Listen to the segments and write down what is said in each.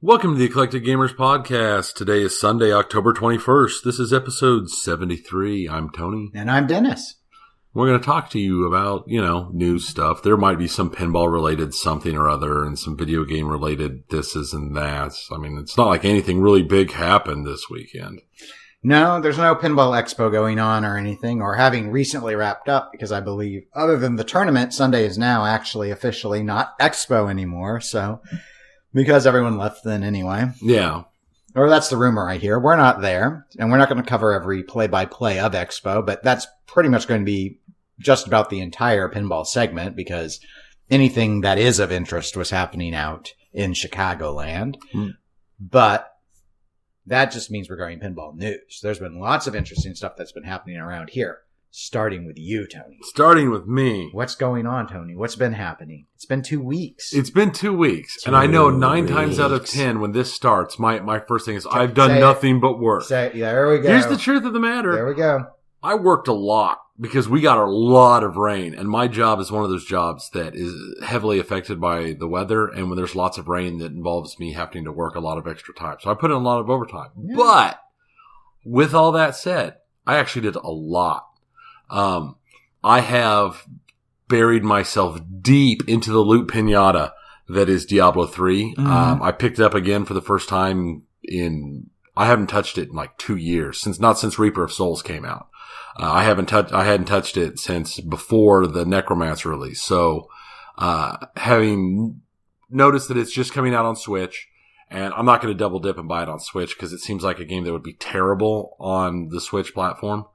Welcome to the Eclectic Gamers Podcast. Today is Sunday, October 21st. This is episode 73. I'm Tony. And I'm Dennis. We're going to talk to you about, news stuff. There might be some pinball-related something or other and some video game-related thises and that's. I mean, it's not like anything really big happened this weekend. No, there's no Pinball Expo going on or anything, or having recently wrapped up, because I believe, other than the tournament, Sunday is now actually officially not Expo anymore, so... Because everyone left then anyway. Yeah. Or that's the rumor I hear. We're not there, and we're not going to cover every play-by-play of Expo, but that's pretty much going to be just about the entire pinball segment, because anything that is of interest was happening out in Chicagoland. But that just means we're going pinball news. There's been lots of interesting stuff that's been happening around here. Starting with you, Tony. Starting with me. What's going on, Tony? What's been happening? It's been 2 weeks. It's been 2 weeks. And I know 9 times out of 10 when this starts, my first thing is, I've done nothing but work. There we go. Here's the truth of the matter. There we go. I worked a lot because we got a lot of rain. And my job is one of those jobs that is heavily affected by the weather. And when there's lots of rain, that involves me having to work a lot of extra time. So I put in a lot of overtime. Yeah. But with all that said, I actually did a lot. I have buried myself deep into the loot pinata that is Diablo 3. Mm-hmm. I picked it up again for the first time I haven't touched it in like 2 years, not since Reaper of Souls came out. I hadn't touched it since before the Necromancer release. So, having noticed that it's just coming out on Switch, and I'm not going to double dip and buy it on Switch because it seems like a game that would be terrible on the Switch platform.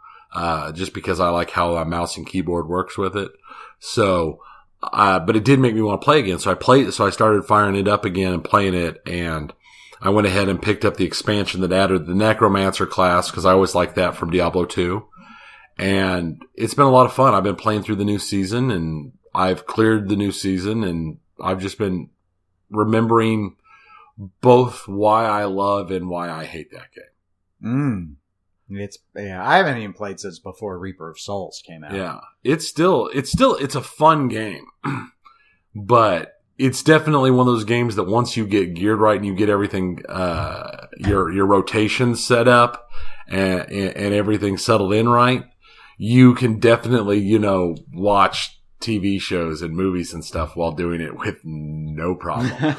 Just because I like how a mouse and keyboard works with it. So, but it did make me want to play again. So I started firing it up again and playing it. And I went ahead and picked up the expansion that added the Necromancer class because I always liked that from Diablo 2. And it's been a lot of fun. I've been playing through the new season and I've cleared the new season and I've just been remembering both why I love and why I hate that game. I haven't even played since before Reaper of Souls came out. Yeah. It's a fun game. But it's definitely one of those games that once you get geared right and you get everything, your rotations set up and everything settled in right, you can definitely, watch TV shows and movies and stuff while doing it with no problem. Well,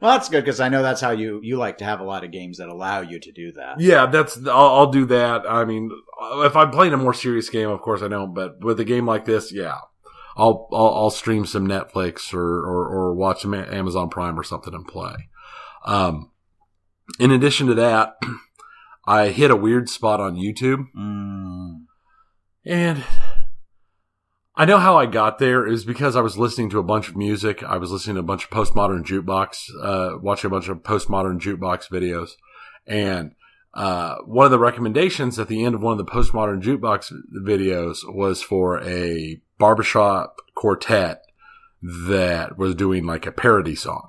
that's good because I know that's how you like to have a lot of games that allow you to do that. Yeah, I'll do that. I mean, if I'm playing a more serious game, of course I don't. But with a game like this, yeah, I'll stream some Netflix or watch some Amazon Prime or something and play. In addition to that, I hit a weird spot on YouTube, and I know how I got there is because I was listening to a bunch of music. I was listening to a bunch of postmodern jukebox, watching a bunch of postmodern jukebox videos. And one of the recommendations at the end of one of the postmodern jukebox videos was for a barbershop quartet that was doing like a parody song.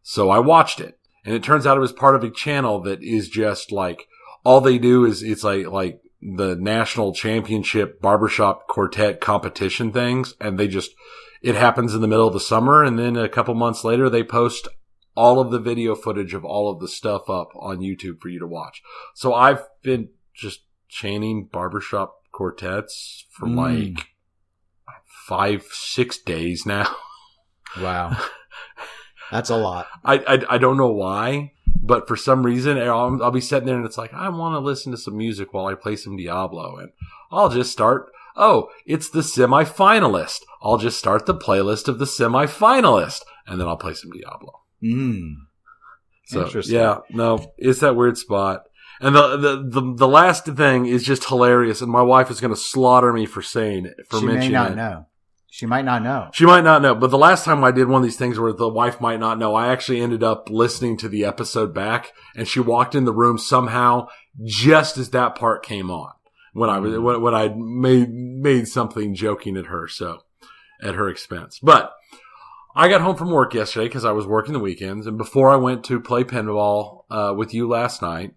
So I watched it. And it turns out it was part of a channel that is just like, all they do is it's like the national championship barbershop quartet competition things. And it happens in the middle of the summer. And then a couple months later, they post all of the video footage of all of the stuff up on YouTube for you to watch. So I've been just chaining barbershop quartets for like 5-6 days now. Wow. That's a lot. I don't know why. But for some reason, I'll be sitting there and it's like, I want to listen to some music while I play some Diablo. And I'll just start, it's the semifinalist. I'll just start the playlist of the semifinalist. And then I'll play some Diablo. So, interesting. Yeah, no, it's that weird spot. And the last thing is just hilarious. And my wife is going to slaughter me for mentioning it. She might not know. She might not know. But the last time I did one of these things where the wife might not know, I actually ended up listening to the episode back, and she walked in the room somehow just as that part came on when I made something joking at her, so at her expense. But I got home from work yesterday because I was working the weekends, and before I went to play pinball with you last night,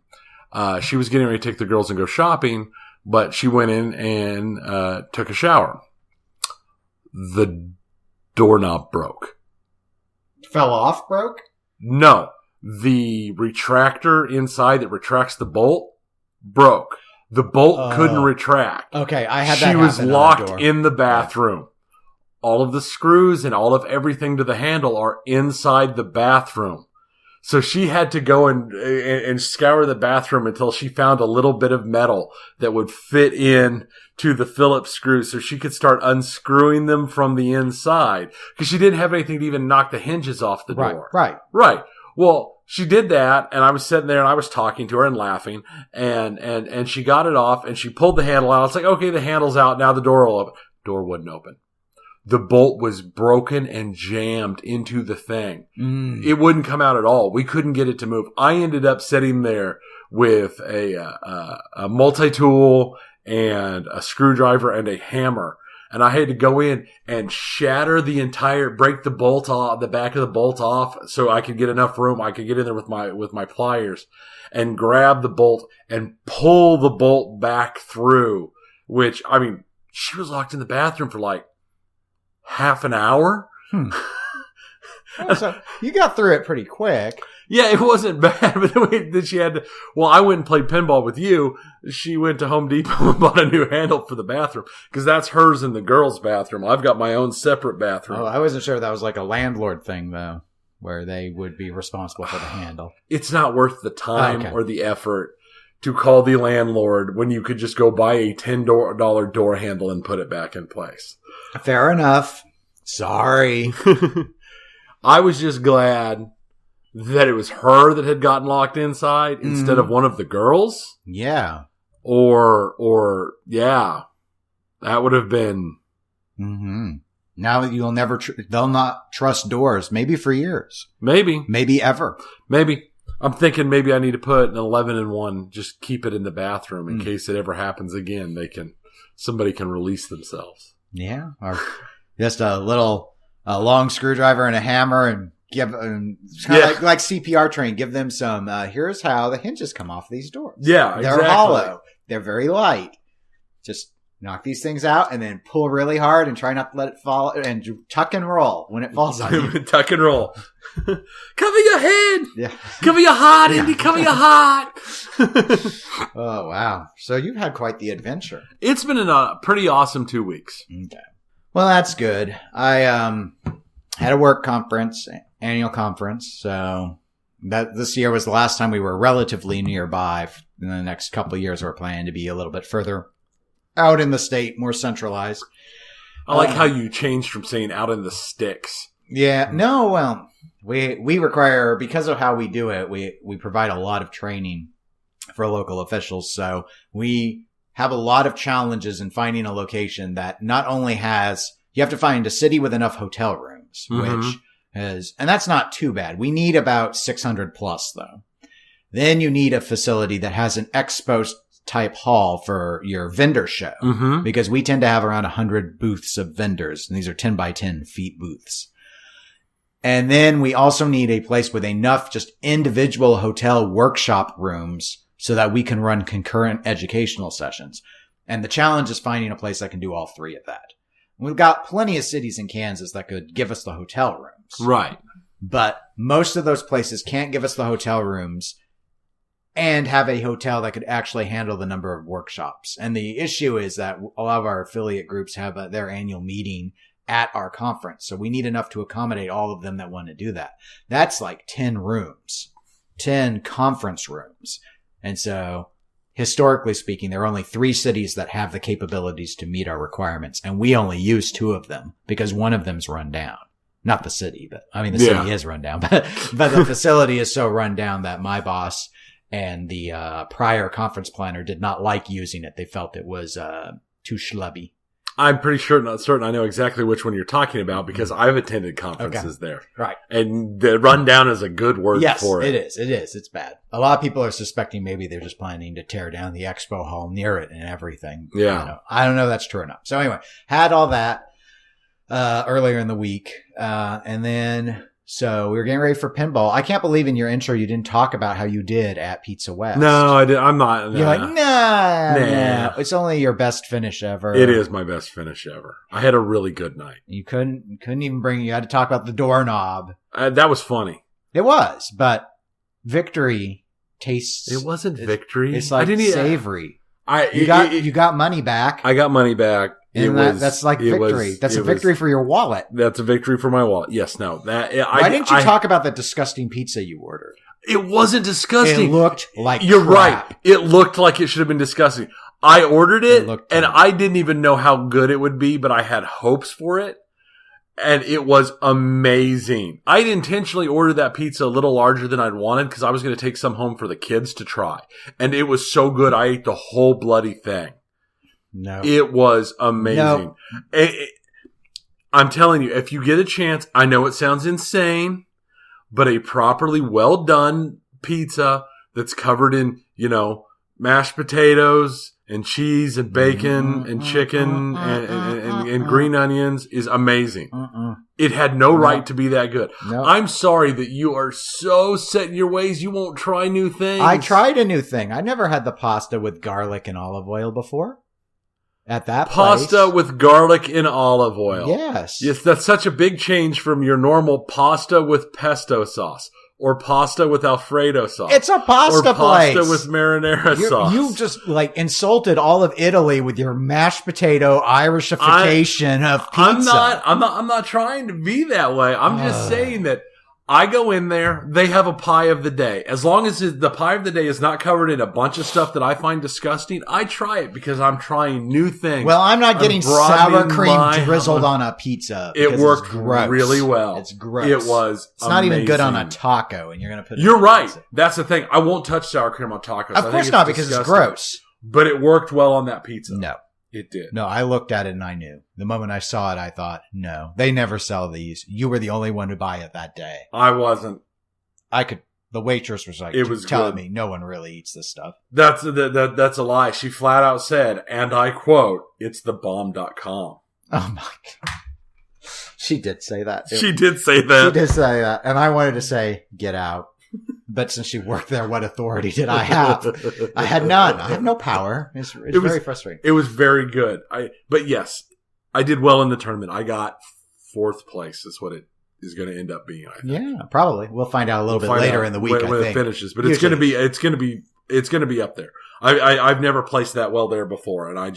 she was getting ready to take the girls and go shopping, but she went in and took a shower. The doorknob broke. Fell off, broke? No. The retractor inside that retracts the bolt broke. The bolt couldn't retract. Okay, I had that She was happen locked on a door. in the bathroom. All of the screws and all of everything to the handle are inside the bathroom. So she had to go and scour the bathroom until she found a little bit of metal that would fit in to the Phillips screws so she could start unscrewing them from the inside. Because she didn't have anything to even knock the hinges off the door. Right. Well, she did that, and I was sitting there and I was talking to her and laughing, and she got it off and she pulled the handle out. It's like, okay, the handle's out. Now the door will open. Door wouldn't open. The bolt was broken and jammed into the thing. It wouldn't come out at all. We couldn't get it to move. I ended up sitting there with a multi-tool and a screwdriver and a hammer. And I had to go in and shatter break the bolt off, the back of the bolt off so I could get enough room. I could get in there with my pliers and grab the bolt and pull the bolt back through, which, I mean, she was locked in the bathroom for like half an hour. Oh, so you got through it pretty quick. Yeah, it wasn't bad, but then she had to, I went and played pinball with you. She went to Home Depot and bought a new handle for the bathroom because that's hers in the girls' bathroom. I've got my own separate bathroom. Oh, I wasn't sure that was like a landlord thing though, where they would be responsible for the handle. It's not worth the time or the effort to call the landlord when you could just go buy a $10 door handle and put it back in place. Fair enough. Sorry. I was just glad that it was her that had gotten locked inside instead of one of the girls. Yeah. Or that would have been. Mm-hmm. Now you'll never, they'll not trust doors, maybe for years. Maybe ever. Maybe. I'm thinking maybe I need to put an 11-in-1, just keep it in the bathroom in case it ever happens again. Somebody can release themselves. Yeah. Or just a long screwdriver and a hammer and give it's kind of like CPR training. Give them some, here's how the hinges come off these doors. Yeah, They're exactly. hollow. They're very light. Just knock these things out and then pull really hard and try not to let it fall and tuck and roll when it falls on you. Tuck and roll. Cover your head. Yeah. Cover your heart, Andy. Cover your heart. Oh, wow. So you've had quite the adventure. It's been a pretty awesome 2 weeks. Okay. Well, that's good. I had a work conference, annual conference, so that this year was the last time we were relatively nearby. In the next couple of years, we're planning to be a little bit further out in the state, more centralized. I like how you changed from saying out in the sticks. Yeah. No, well, we require, because of how we do it, we provide a lot of training for local officials. So we have a lot of challenges in finding a location that not only you have to find a city with enough hotel rooms, which is, and that's not too bad. We need about 600 plus though. Then you need a facility that has an expo type hall for your vendor show, because we tend to have around 100 booths of vendors, and these are 10 by 10 feet booths. And then we also need a place with enough just individual hotel workshop rooms so that we can run concurrent educational sessions. And the challenge is finding a place that can do all three of that. We've got plenty of cities in Kansas that could give us the hotel rooms. Right. But most of those places can't give us the hotel rooms and have a hotel that could actually handle the number of workshops. And the issue is that a lot of our affiliate groups have their annual meeting at our conference. So we need enough to accommodate all of them that want to do that. That's like 10 rooms, 10 conference rooms. And so historically speaking, there are only 3 cities that have the capabilities to meet our requirements. And we only use 2 of them because one of them's run down. Not the city, but I mean, the city is run down, but the facility is so run down that my boss and the prior conference planner did not like using it. They felt it was too schlubby. I'm pretty sure, not certain, I know exactly which one you're talking about because I've attended conferences there. Right. And the rundown is a good word for it. Yes, it is. It's bad. A lot of people are suspecting maybe they're just planning to tear down the expo hall near it and everything. Yeah. You know, I don't know if that's true or not. So anyway, had all that earlier in the week. And then, so we were getting ready for pinball. I can't believe in your intro you didn't talk about how you did at Pizza West. No, I did. I'm not. You're like, nah. It's only your best finish ever. It is my best finish ever. I had a really good night. You couldn't even you had to talk about the doorknob. That was funny. It was, but victory tastes. It wasn't victory. It's like savory. You got money back. I got money back. That's like victory. That's a victory for your wallet. That's a victory for my wallet. Yes, no. Why didn't you talk about the disgusting pizza you ordered? It wasn't disgusting. It looked like You're crap. right. It looked like it should have been disgusting. I ordered it and I didn't even know how good it would be, but I had hopes for it. And it was amazing. I'd intentionally ordered that pizza a little larger than I'd wanted because I was going to take some home for the kids to try. And it was so good, I ate the whole bloody thing. No. It was amazing. No. I'm telling you, if you get a chance, I know it sounds insane, but a properly well done pizza that's covered in, mashed potatoes and cheese and bacon and chicken and green onions is amazing. It had no right to be that good. I'm sorry that you are so set in your ways you won't try new things. I tried a new thing. I never had the pasta with garlic and olive oil before. At that pasta with garlic and olive oil. Yes. Yes, that's such a big change from your normal pasta with pesto sauce. Or pasta with Alfredo sauce. It's a pasta place. Or pasta with marinara sauce. You just insulted all of Italy with your mashed potato Irishification of pizza. I'm not trying to be that way. I'm just saying that I go in there, they have a pie of the day. As long as the pie of the day is not covered in a bunch of stuff that I find disgusting, I try it because I'm trying new things. Well, I'm not getting sour cream drizzled on a pizza. It worked really well. It's gross. It was It's not even good on a taco, and you're going to put it You're on right. pizza. That's the thing. I won't touch sour cream on tacos. Of course not, because it's gross. But it worked well on that pizza. No. It did. No, I looked at it and I knew. The moment I saw it, I thought, no, they never sell these. You were the only one to buy it that day. I wasn't. The waitress was like, telling me no one really eats this stuff. That's a lie. She flat out said, and I quote, it's thebomb.com. Oh my God. She did say that. She did say that. She did say that. And I wanted to say, get out. But since she worked there, what authority did I have? I had none. I have no power. It's very frustrating. It was very good. But yes, I did well in the tournament. I got 4th place. That's what it is going to end up being. I think. Yeah, probably. We'll find out a little bit later in the week. When it finishes, but it's going to be up there. I've never placed that well there before, and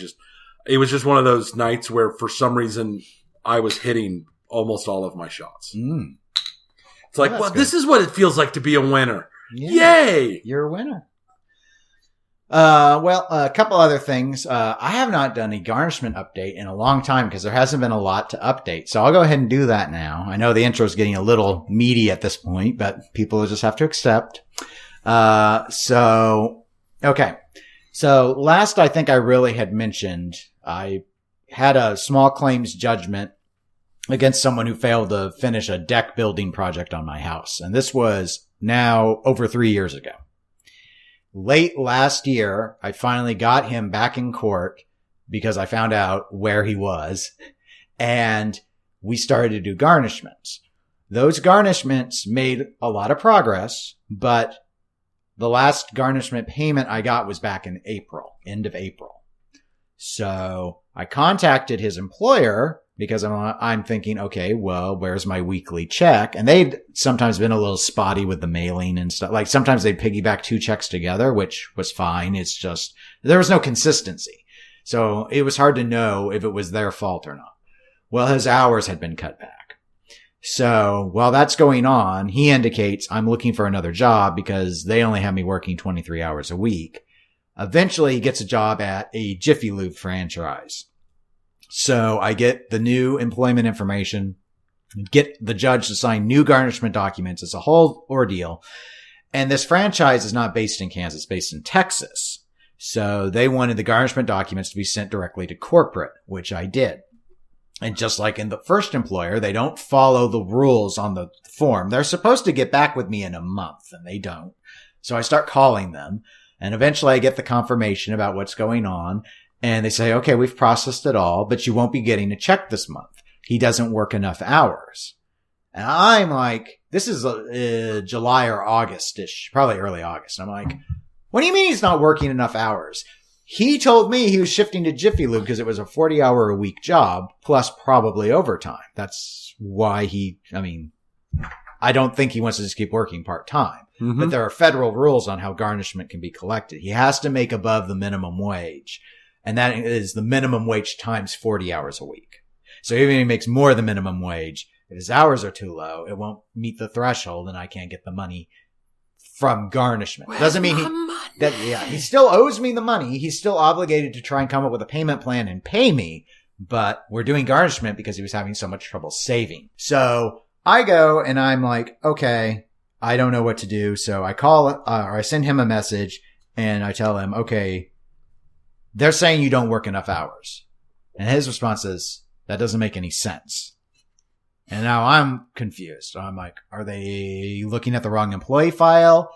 it was just one of those nights where for some reason I was hitting almost all of my shots. Mm. It's like, well, this is what it feels like to be a winner. Yeah, Yay! You're a winner. A couple other things. I have not done a garnishment update in a long time because there hasn't been a lot to update. So I'll go ahead and do that now. I know the intro is getting a little meaty at this point, but people will just have to accept. Okay. So last I think I really had mentioned, I had a small claims judgment against someone who failed to finish a deck building project on my house. And this was now over 3 years ago. Late last year, I finally got him back in court because I found out where he was, and we started to do garnishments. Those garnishments made a lot of progress, but the last garnishment payment I got was back in April, end of April. So I contacted his employer because I'm thinking, okay, well, where's my weekly check? And they'd sometimes been a little spotty with the mailing and stuff. Like sometimes they'd piggyback 2 checks together, which was fine. It's just, there was no consistency. So it was hard to know if it was their fault or not. Well, his hours had been cut back. So while that's going on, he indicates I'm looking for another job because they only have me working 23 hours a week. Eventually he gets a job at a Jiffy Lube franchise. So I get the new employment information, get the judge to sign new garnishment documents. It's a whole ordeal. And this franchise is not based in Kansas, it's based in Texas. So they wanted the garnishment documents to be sent directly to corporate, which I did. And just like in the first employer, they don't follow the rules on the form. They're supposed to get back with me in a month, and they don't. So I start calling them, and eventually I get the confirmation about what's going on. And they say, okay, we've processed it all, but you won't be getting a check this month. He doesn't work enough hours. And I'm like, this is July or August-ish, probably early August. And I'm like, what do you mean he's not working enough hours? He told me he was shifting to Jiffy Lube because it was a 40-hour-a-week job, plus probably overtime. That's why I don't think he wants to just keep working part-time. Mm-hmm. But there are federal rules on how garnishment can be collected. He has to make above the minimum wage. And that is the minimum wage times 40 hours a week. So even if he makes more than minimum wage, if his hours are too low, it won't meet the threshold and I can't get the money from garnishment. It doesn't mean he still owes me the money. He's still obligated to try and come up with a payment plan and pay me, but we're doing garnishment because he was having so much trouble saving. So I go and I'm like, okay, I don't know what to do. So I call, or I send him a message and I tell him, okay, they're saying you don't work enough hours. And his response is, that doesn't make any sense. And now I'm confused. I'm like, are they looking at the wrong employee file?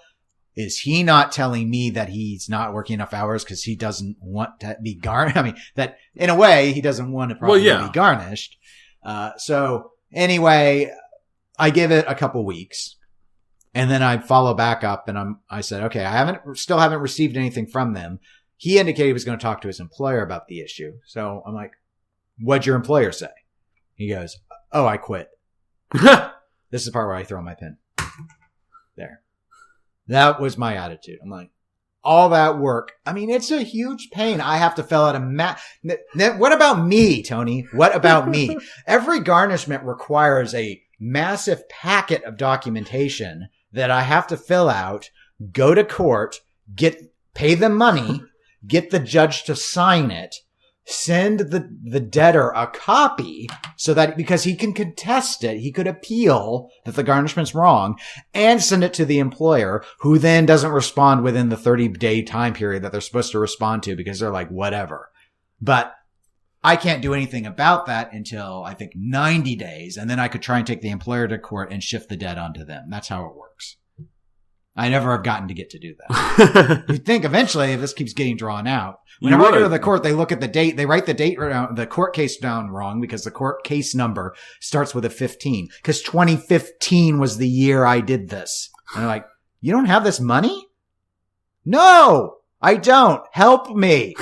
Is he not telling me that he's not working enough hours because he doesn't want to be garnished? I mean, that in a way, he doesn't want to probably be garnished. So anyway, I give it a couple weeks and then I follow back up and I said, okay, still haven't received anything from them. He indicated he was going to talk to his employer about the issue. So I'm like, what'd your employer say? He goes, oh, I quit. This is the part where I throw my pen. There. That was my attitude. I'm like, all that work. I mean, it's a huge pain. I have to fill out what about me, Tony? What about me? Every garnishment requires a massive packet of documentation that I have to fill out, go to court, pay them money, get the judge to sign it, send the debtor a copy so that because he can contest it, he could appeal that the garnishment's wrong and send it to the employer who then doesn't respond within the 30-day time period that they're supposed to respond to because they're like, whatever. But I can't do anything about that until I think 90 days. And then I could try and take the employer to court and shift the debt onto them. That's how it works. I never have gotten to get to do that. You'd think eventually if this keeps getting drawn out, whenever I go to the court, they look at the date, they write the date, the court case down wrong because the court case number starts with a 15 because 2015 was the year I did this. And they're like, you don't have this money? No, I don't. Help me.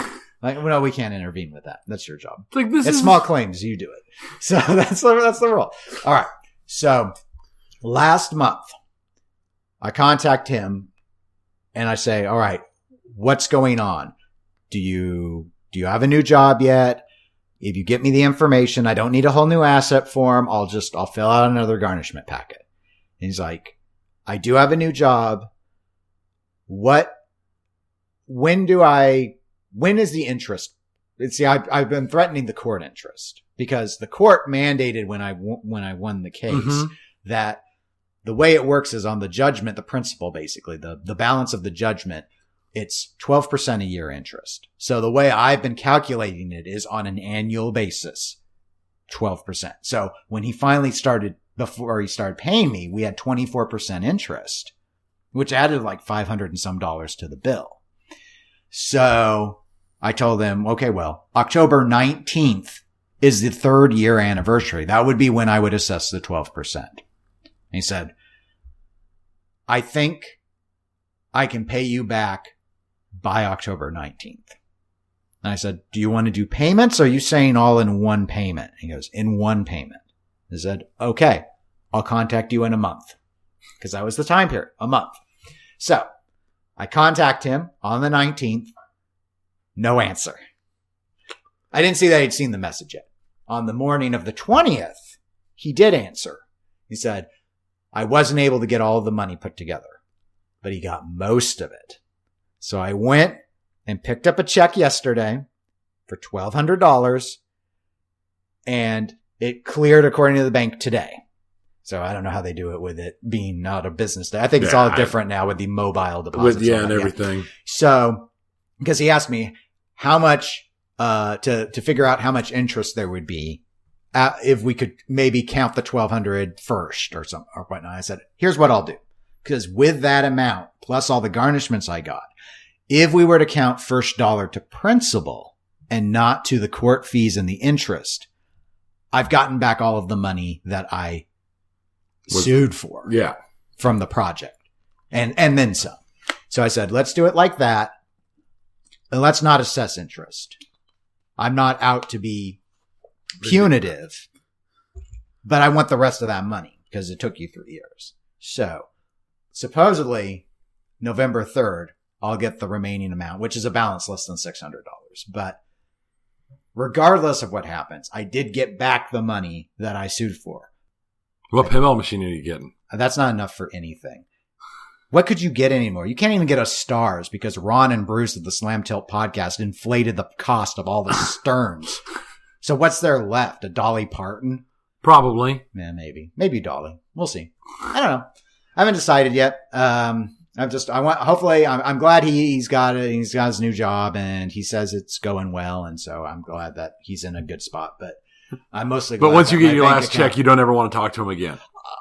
Like, well, no, we can't intervene with that. That's your job. It's small claims. You do it. So that's the rule. All right. So last month, I contact him and I say, all right, what's going on? Do you have a new job yet? If you get me the information, I don't need a whole new asset form. I'll fill out another garnishment packet. And he's like, I do have a new job. When is the interest? See, I've been threatening the court interest because the court mandated when I won the case that the way it works is on the judgment, the principal, basically, the balance of the judgment, it's 12% a year interest. So the way I've been calculating it is on an annual basis, 12%. So when he finally before he started paying me, we had 24% interest, which added like $500 and some to the bill. So I told him, okay, well, October 19th is the 3rd year anniversary. That would be when I would assess the 12%. He said, I think I can pay you back by October 19th. And I said, do you want to do payments? Or are you saying all in one payment? He goes, in one payment. I said, okay, I'll contact you in a month. Because that was the time period, a month. So I contact him on the 19th. No answer. I didn't see that he'd seen the message yet. On the morning of the 20th, he did answer. He said, I wasn't able to get all of the money put together, but he got most of it. So I went and picked up a check yesterday for $1,200 and it cleared according to the bank today. So I don't know how they do it with it being not a business day. I think it's all different now with the mobile deposits. And everything. Yeah. So, because he asked me how much, to figure out how much interest there would be. If we could maybe count the 1,200 first or something or whatnot. I said, here's what I'll do. Because with that amount, plus all the garnishments I got, if we were to count first dollar to principal and not to the court fees and the interest, I've gotten back all of the money that I sued for. Yeah. From the project. And then some. So I said, let's do it like that. And let's not assess interest. I'm not out to be punitive, but I want the rest of that money because it took you 3 years. So supposedly November 3rd, I'll get the remaining amount, which is a balance less than $600. But regardless of what happens, I did get back the money that I sued for. What pinball machine are you getting? That's not enough for anything. What could you get anymore? You can't even get a Stars because Ron and Bruce of the Slam Tilt podcast inflated the cost of all the Sterns. So what's there left? A Dolly Parton? Probably. Yeah, maybe. Maybe Dolly. We'll see. I don't know. I haven't decided yet. Hopefully I'm glad he's got it. He's got his new job and he says it's going well. And so I'm glad that he's in a good spot, but I'm mostly glad. But once you get your last check, you don't ever want to talk to him again.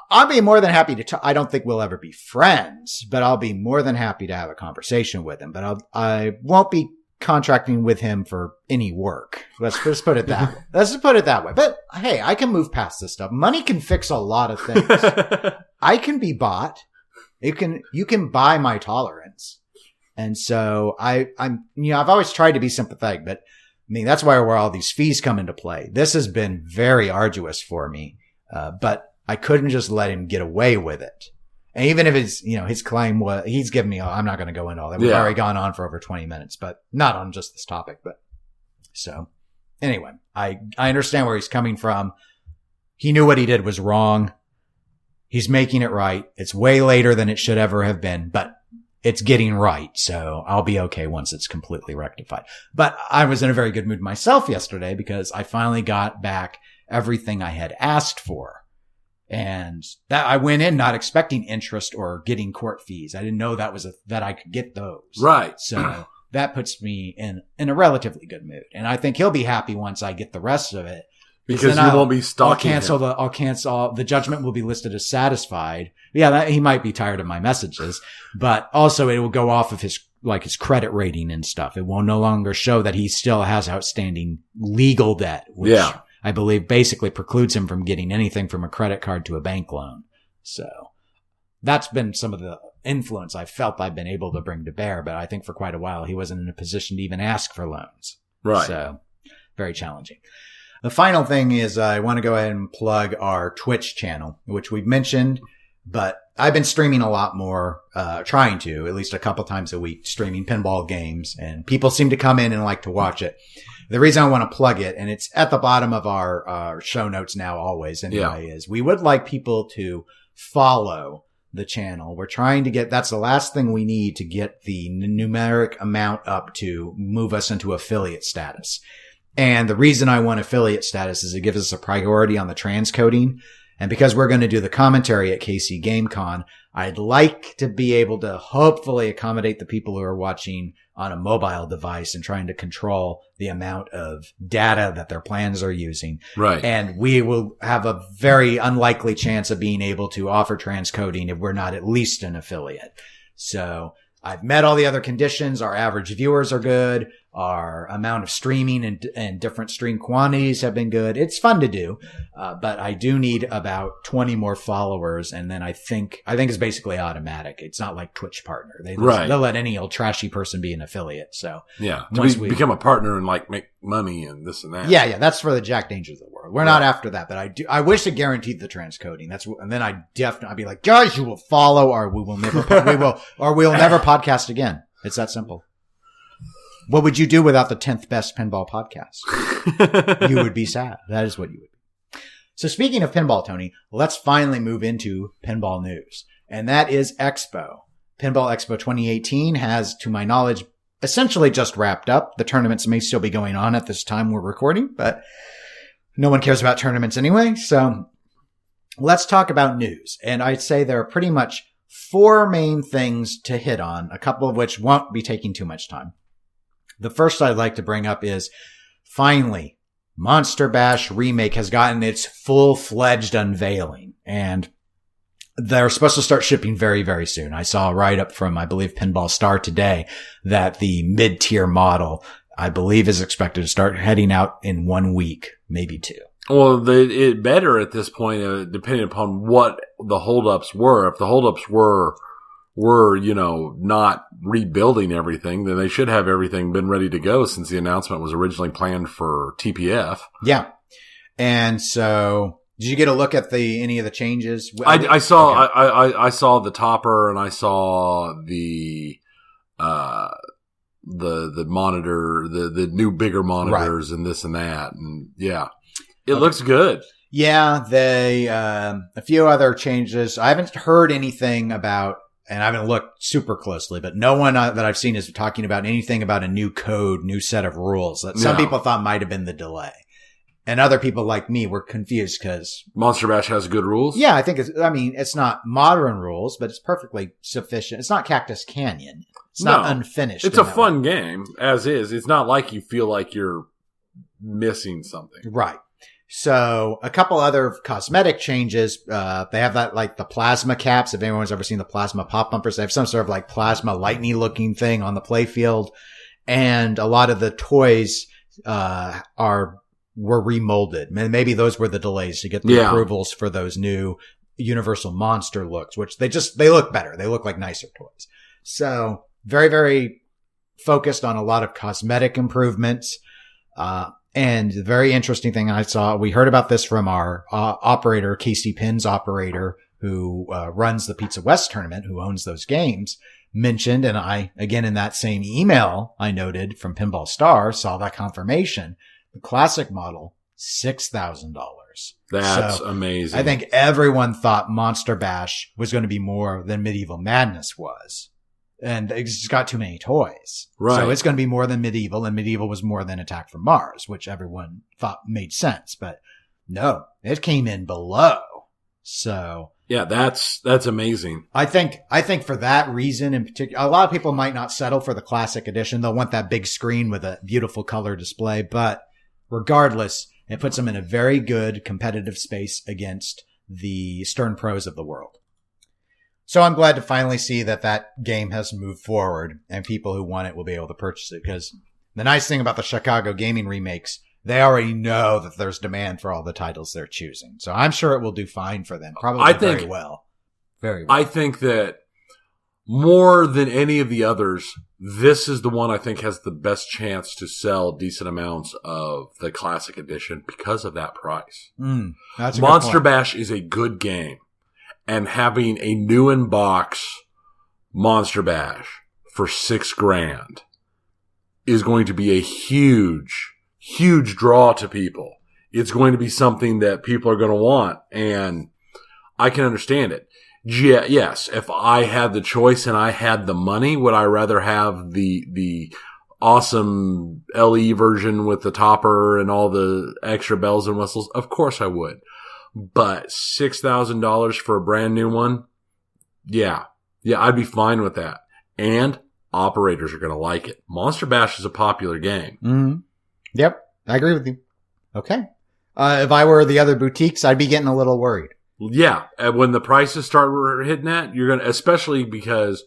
I'll be more than happy to talk. I don't think we'll ever be friends, but I'll be more than happy to have a conversation with him, but I won't be contracting with him for any work. Let's just put it that way. Let's just put it that way. But hey, I can move past this stuff. Money can fix a lot of things. I can be bought. You can buy my tolerance. And so I've always tried to be sympathetic, but I mean, that's where all these fees come into play. This has been very arduous for me. But I couldn't just let him get away with it. And even if it's, his claim was, he's given me, I'm not going to go into all that. We've already gone on for over 20 minutes, but not on just this topic. But so anyway, I understand where he's coming from. He knew what he did was wrong. He's making it right. It's way later than it should ever have been, but it's getting right. So I'll be okay once it's completely rectified. But I was in a very good mood myself yesterday because I finally got back everything I had asked for. And that I went in not expecting interest or getting court fees. I didn't know that I could get those. Right. So that puts me in a relatively good mood. And I think he'll be happy once I get the rest of it. Because you won't be stalking him. I'll cancel the judgment will be listed as satisfied. Yeah, he might be tired of my messages, but also it will go off of his credit rating and stuff. It will no longer show that he still has outstanding legal debt, which I believe basically precludes him from getting anything from a credit card to a bank loan. So that's been some of the influence I felt I've been able to bring to bear. But I think for quite a while, he wasn't in a position to even ask for loans. Right. So very challenging. The final thing is I want to go ahead and plug our Twitch channel, which we've mentioned, but I've been streaming a lot more, trying to, at least a couple times a week, streaming pinball games, and people seem to come in and like to watch it. The reason I want to plug it, and it's at the bottom of our show notes now always anyway, is we would like people to follow the channel. We're trying to that's the last thing we need to get the numeric amount up to move us into affiliate status. And the reason I want affiliate status is it gives us a priority on the transcoding. And because we're going to do the commentary at KC GameCon, I'd like to be able to hopefully accommodate the people who are watching on a mobile device and trying to control the amount of data that their plans are using. Right. And we will have a very unlikely chance of being able to offer transcoding if we're not at least an affiliate. So I've met all the other conditions. Our average viewers are good. Our amount of streaming and different stream quantities have been good. It's fun to do. But I do need about 20 more followers. And then I think it's basically automatic. It's not like Twitch partner. They'll let any old trashy person be an affiliate. So yeah, to become a partner and make money and this and that. Yeah. That's for the Jack Dangers of the world. We're not after that, but I wish it guaranteed the transcoding. And then I'd be like, guys, you will follow or we'll never podcast again. It's that simple. What would you do without the 10th best pinball podcast? You would be sad. That is what you would be. So speaking of pinball, Tony, let's finally move into pinball news. And that is Expo. Pinball Expo 2018 has, to my knowledge, essentially just wrapped up. The tournaments may still be going on at this time we're recording, but no one cares about tournaments anyway. So let's talk about news. And I'd say there are pretty much 4 main things to hit on, a couple of which won't be taking too much time. The first I'd like to bring up is finally Monster Bash Remake has gotten its full-fledged unveiling, and they're supposed to start shipping very, very soon. I saw a write-up from, I believe, Pinball Star today that the mid-tier model, I believe, is expected to start heading out in 1 week, maybe 2. Well, it better at this point, depending upon what the holdups were. If the holdups were, not rebuilding everything, then they should have everything been ready to go since the announcement was originally planned for TPF. Yeah. And so Did you get a look at any of the changes? I saw Okay. I saw the topper, and I saw the monitor, the new bigger monitors, and this and that, and yeah, it looks good. Yeah, they a few other changes. I haven't heard anything about, and I haven't looked super closely, but no one that I've seen is talking about anything about a new code, new set of rules that some people thought might have been the delay. And other people like me were confused because Monster Bash has good rules. Yeah, I think it's not modern rules, but it's perfectly sufficient. It's not Cactus Canyon. It's not unfinished. It's a fun game as is. It's not like you feel like you're missing something. Right. So a couple other cosmetic changes. They have that, like the plasma caps. If anyone's ever seen the plasma pop bumpers, they have some sort of like plasma lightning looking thing on the playfield. And a lot of the toys, were remolded. Maybe those were the delays to get the approvals for those new Universal Monster looks, which they look better. They look like nicer toys. So very, very focused on a lot of cosmetic improvements. And the very interesting thing we heard about this from our operator, Casey Pinn's operator, who runs the Pizza West tournament, who owns those games, mentioned, and I, again, in that same email I noted from Pinball Star, saw that confirmation. The classic model, $6,000. That's amazing. I think everyone thought Monster Bash was going to be more than Medieval Madness was. And it's just got too many toys. Right. So it's going to be more than Medieval, and Medieval was more than Attack from Mars, which everyone thought made sense. But no, it came in below. So yeah, that's amazing. I think for that reason in particular, a lot of people might not settle for the classic edition. They'll want that big screen with a beautiful color display, but regardless, it puts them in a very good competitive space against the Stern Pros of the world. So I'm glad to finally see that game has moved forward and people who want it will be able to purchase it, because the nice thing about the Chicago gaming remakes, they already know that there's demand for all the titles they're choosing. So I'm sure it will do fine for them. Probably very well. Very well. I think that more than any of the others, this is the one I think has the best chance to sell decent amounts of the classic edition because of that price. That's a Monster good point. Bash is a good game, and having a new in box Monster Bash for $6,000 is going to be a huge draw to people. It's going to be something that people are going to want, and I can understand it. Yeah, yes, if I had the choice and I had the money, would I rather have the awesome LE version with the topper and all the extra bells and whistles? Of course I would. But $6,000 for a brand new one? Yeah, I'd be fine with that. And operators are going to like it. Monster Bash is a popular game. Mm-hmm. Yep, I agree with you. Okay. If I were the other boutiques, I'd be getting a little worried. Yeah, when the prices start hitting that, you're going to, especially because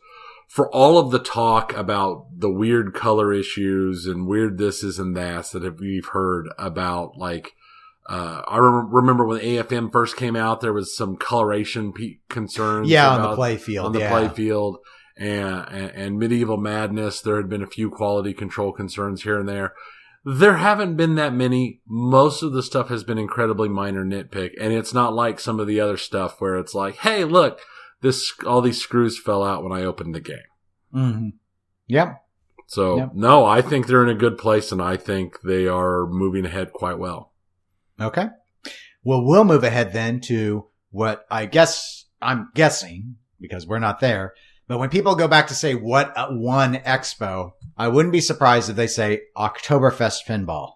for all of the talk about the weird color issues and weird thises and that's that we've heard about, like, I remember when AFM first came out, there was some coloration concerns. Yeah, on the playfield. On the playfield. And Medieval Madness, there had been a few quality control concerns here and there. There haven't been that many. Most of the stuff has been incredibly minor nitpick, and it's not like some of the other stuff where it's like, hey, look, all these screws fell out when I opened the game. Mm-hmm. Yep. So, no, I think they're in a good place, and I think they are moving ahead quite well. Okay. Well, we'll move ahead then to what I'm guessing, because we're not there, but when people go back to say what won Expo, I wouldn't be surprised if they say Oktoberfest Pinball.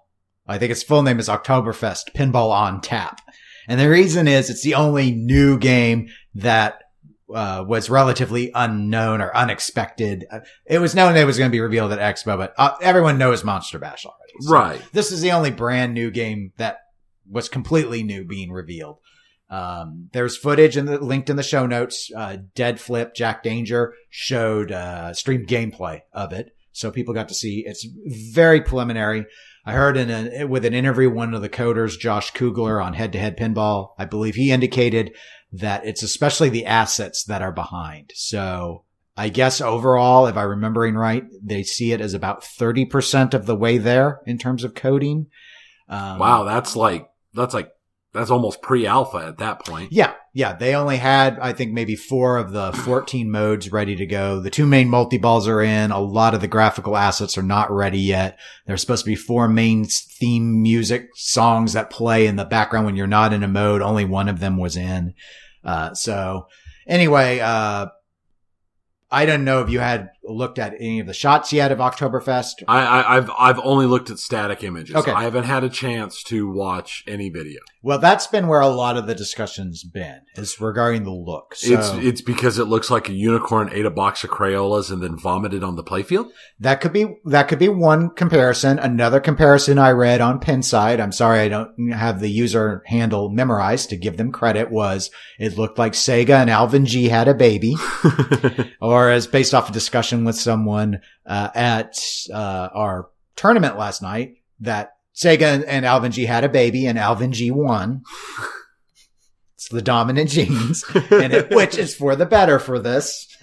I think its full name is Oktoberfest Pinball on Tap. And the reason is it's the only new game that was relatively unknown or unexpected. It was known that it was going to be revealed at Expo, but everyone knows Monster Bash already. So right. This is the only brand new game that was completely new being revealed. There's footage linked in the show notes. Dead Flip, Jack Danger showed streamed gameplay of it, so people got to see. It's very preliminary. I heard with an interview, one of the coders, Josh Kugler on Head to Head Pinball, I believe he indicated that it's especially the assets that are behind. So I guess overall, if I'm remembering right, they see it as about 30% of the way there in terms of coding. Wow, that's like That's almost pre-alpha at that point. Yeah. They only had, I think, maybe 4 of the 14 modes ready to go. The 2 main multi-balls are in. A lot of the graphical assets are not ready yet. There's supposed to be 4 main theme music songs that play in the background when you're not in a mode. Only one of them was in. So anyway, I don't know if you had looked at any of the shots yet of Oktoberfest. I've only looked at static images. Okay. I haven't had a chance to watch any video. Well, that's been where a lot of the discussion's been, is regarding the look. So It's because it looks like a unicorn ate a box of Crayolas and then vomited on the playfield. that could be one comparison. Another comparison I read on Pinside, I'm sorry I don't have the user handle memorized to give them credit, was it looked like Sega and Alvin G had a baby. Or as based off a discussion with someone at our tournament last night, that Sega and Alvin G had a baby and Alvin G won. It's the dominant genes, which is for the better for this.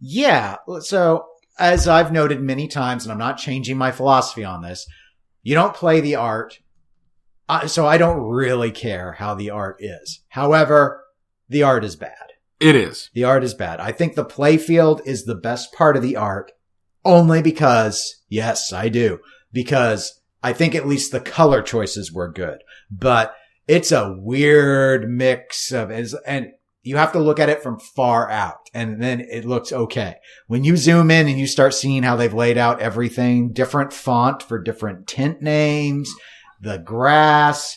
Yeah. So as I've noted many times, and I'm not changing my philosophy on this, you don't play the art. So I don't really care how the art is. However, the art is bad. It is. The art is bad. I think the playfield is the best part of the art only because, yes, I do, because I think at least the color choices were good, but it's a weird mix of, and you have to look at it from far out and then it looks okay. When you zoom in and you start seeing how they've laid out everything, different font for different tint names, the grass,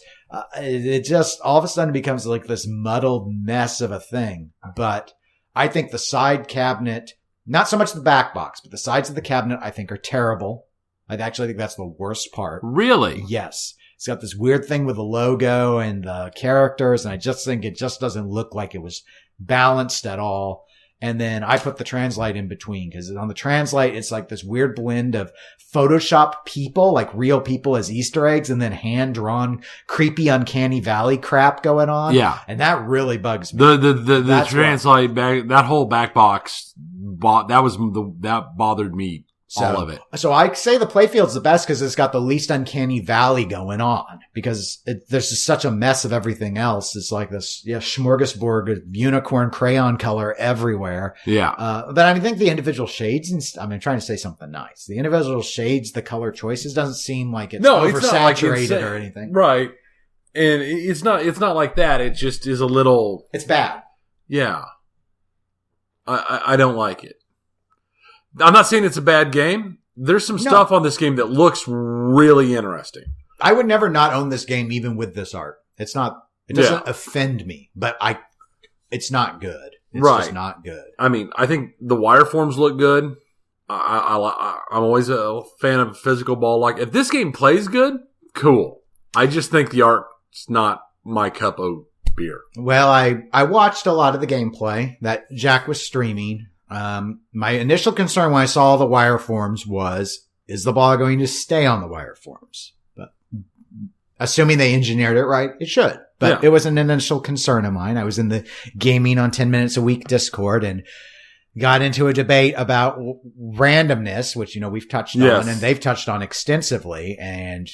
it just all of a sudden becomes like this muddled mess of a thing. But I think the side cabinet, not so much the back box, but the sides of the cabinet I think are terrible. I actually think that's the worst part. Really? Yes. It's got this weird thing with the logo and the characters, and I just think it just doesn't look like it was balanced at all. And then I put the translate in between, because on the translate, it's like this weird blend of Photoshop people, like real people as Easter eggs, and then hand-drawn creepy uncanny valley crap going on. Yeah. And that really bugs me. The translate back, that whole back box, that bothered me. All of it. So I say the playfield's the best because it's got the least uncanny valley going on, because there's just such a mess of everything else. It's like this, smorgasbord of unicorn crayon color everywhere. Yeah. But I think the individual shades, I'm trying to say something nice. The individual shades, the color choices doesn't seem like it's oversaturated or anything. Right. And it's not like that. It just is a little. It's bad. Yeah. I don't like it. I'm not saying it's a bad game. There's some stuff on this game that looks really interesting. I would never not own this game even with this art. It doesn't offend me, but it's not good. It's just not good. I mean, I think the wireforms look good. I'm always a fan of physical ball. Like, if this game plays good, cool. I just think the art's not my cup of beer. Well, I watched a lot of the gameplay that Jack was streaming. My initial concern when I saw the wireforms was, is the ball going to stay on the wireforms? But assuming they engineered it right, it should. But it was an initial concern of mine. I was in the Gaming on 10 Minutes a Week Discord and got into a debate about randomness, which, we've touched on and they've touched on extensively. And,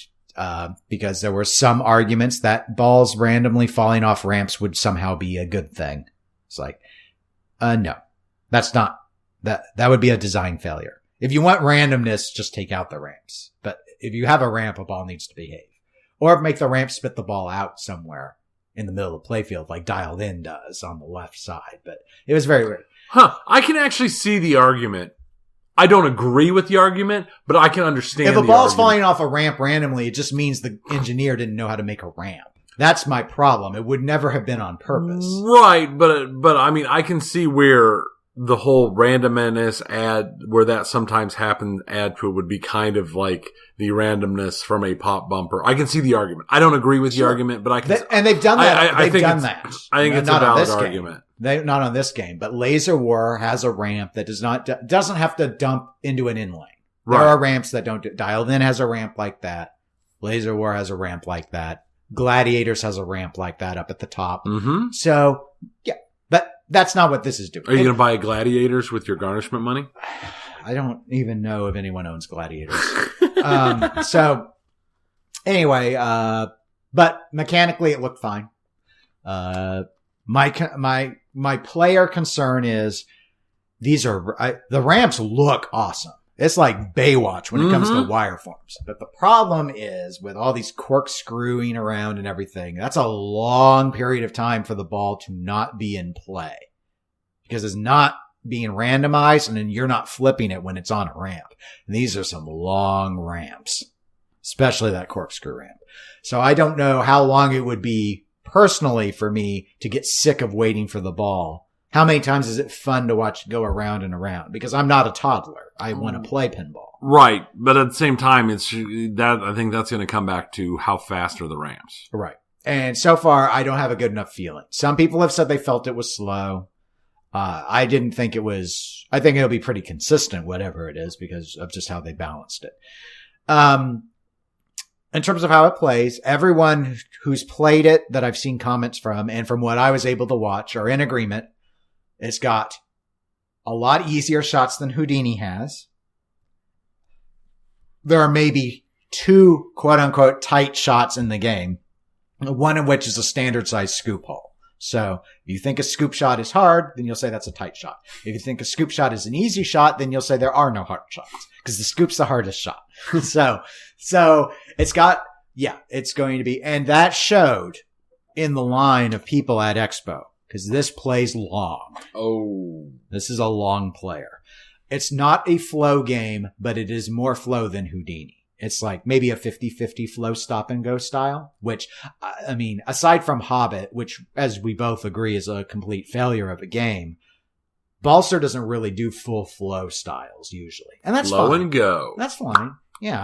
because there were some arguments that balls randomly falling off ramps would somehow be a good thing. It's like, no. That's not, that would be a design failure. If you want randomness, just take out the ramps. But if you have a ramp, a ball needs to behave. Or make the ramp spit the ball out somewhere in the middle of the playfield, like Dialed In does on the left side. But it was very weird. I can actually see the argument. I don't agree with the argument, but I can understand the argument. If a ball's falling off a ramp randomly, it just means the engineer didn't know how to make a ramp. That's my problem. It would never have been on purpose. Right, but I mean, I can see where the whole randomness where that sometimes happens add to it would be kind of like the randomness from a pop bumper. I can see the argument. I don't agree with the argument, but I can. And they've done that. I think it's a valid argument. Not on this game, but Laser War has a ramp that doesn't have to dump into an in lane. There are ramps that don't. Dialed In has a ramp like that. Laser War has a ramp like that. Gladiators has a ramp like that up at the top. Mm-hmm. So yeah. But that's not what this is doing. Are you going to buy Gladiators with your garnishment money? I don't even know if anyone owns Gladiators. So anyway, But mechanically, it looked fine. My player concern is the ramps look awesome. It's like Baywatch when it comes to wireforms. But the problem is with all these corkscrewing around and everything, that's a long period of time for the ball to not be in play because it's not being randomized and then you're not flipping it when it's on a ramp. And these are some long ramps, especially that corkscrew ramp. So I don't know how long it would be personally for me to get sick of waiting for the ball. How many times is it fun to watch go around and around? Because I'm not a toddler. I want to play pinball. Right. But at the same time, I think that's going to come back to how fast are the ramps. Right. And so far, I don't have a good enough feeling. Some people have said they felt it was slow. I didn't think it was, I think it'll be pretty consistent, whatever it is, because of just how they balanced it. In terms of how it plays, everyone who's played it that I've seen comments from and from what I was able to watch are in agreement. It's got a lot easier shots than Houdini has. There are maybe 2 quote unquote tight shots in the game, one of which is a standard size scoop hole. So if you think a scoop shot is hard, then you'll say that's a tight shot. If you think a scoop shot is an easy shot, then you'll say there are no hard shots because the scoop's the hardest shot. So it's got, it's going to be, and that showed in the line of people at Expo. Because this plays long. Oh. This is a long player. It's not a flow game, but it is more flow than Houdini. It's like maybe a 50-50 flow stop and go style, which, I mean, aside from Hobbit, which, as we both agree, is a complete failure of a game, Balser doesn't really do full flow styles usually. And that's flow fine. And go. That's fine. Yeah,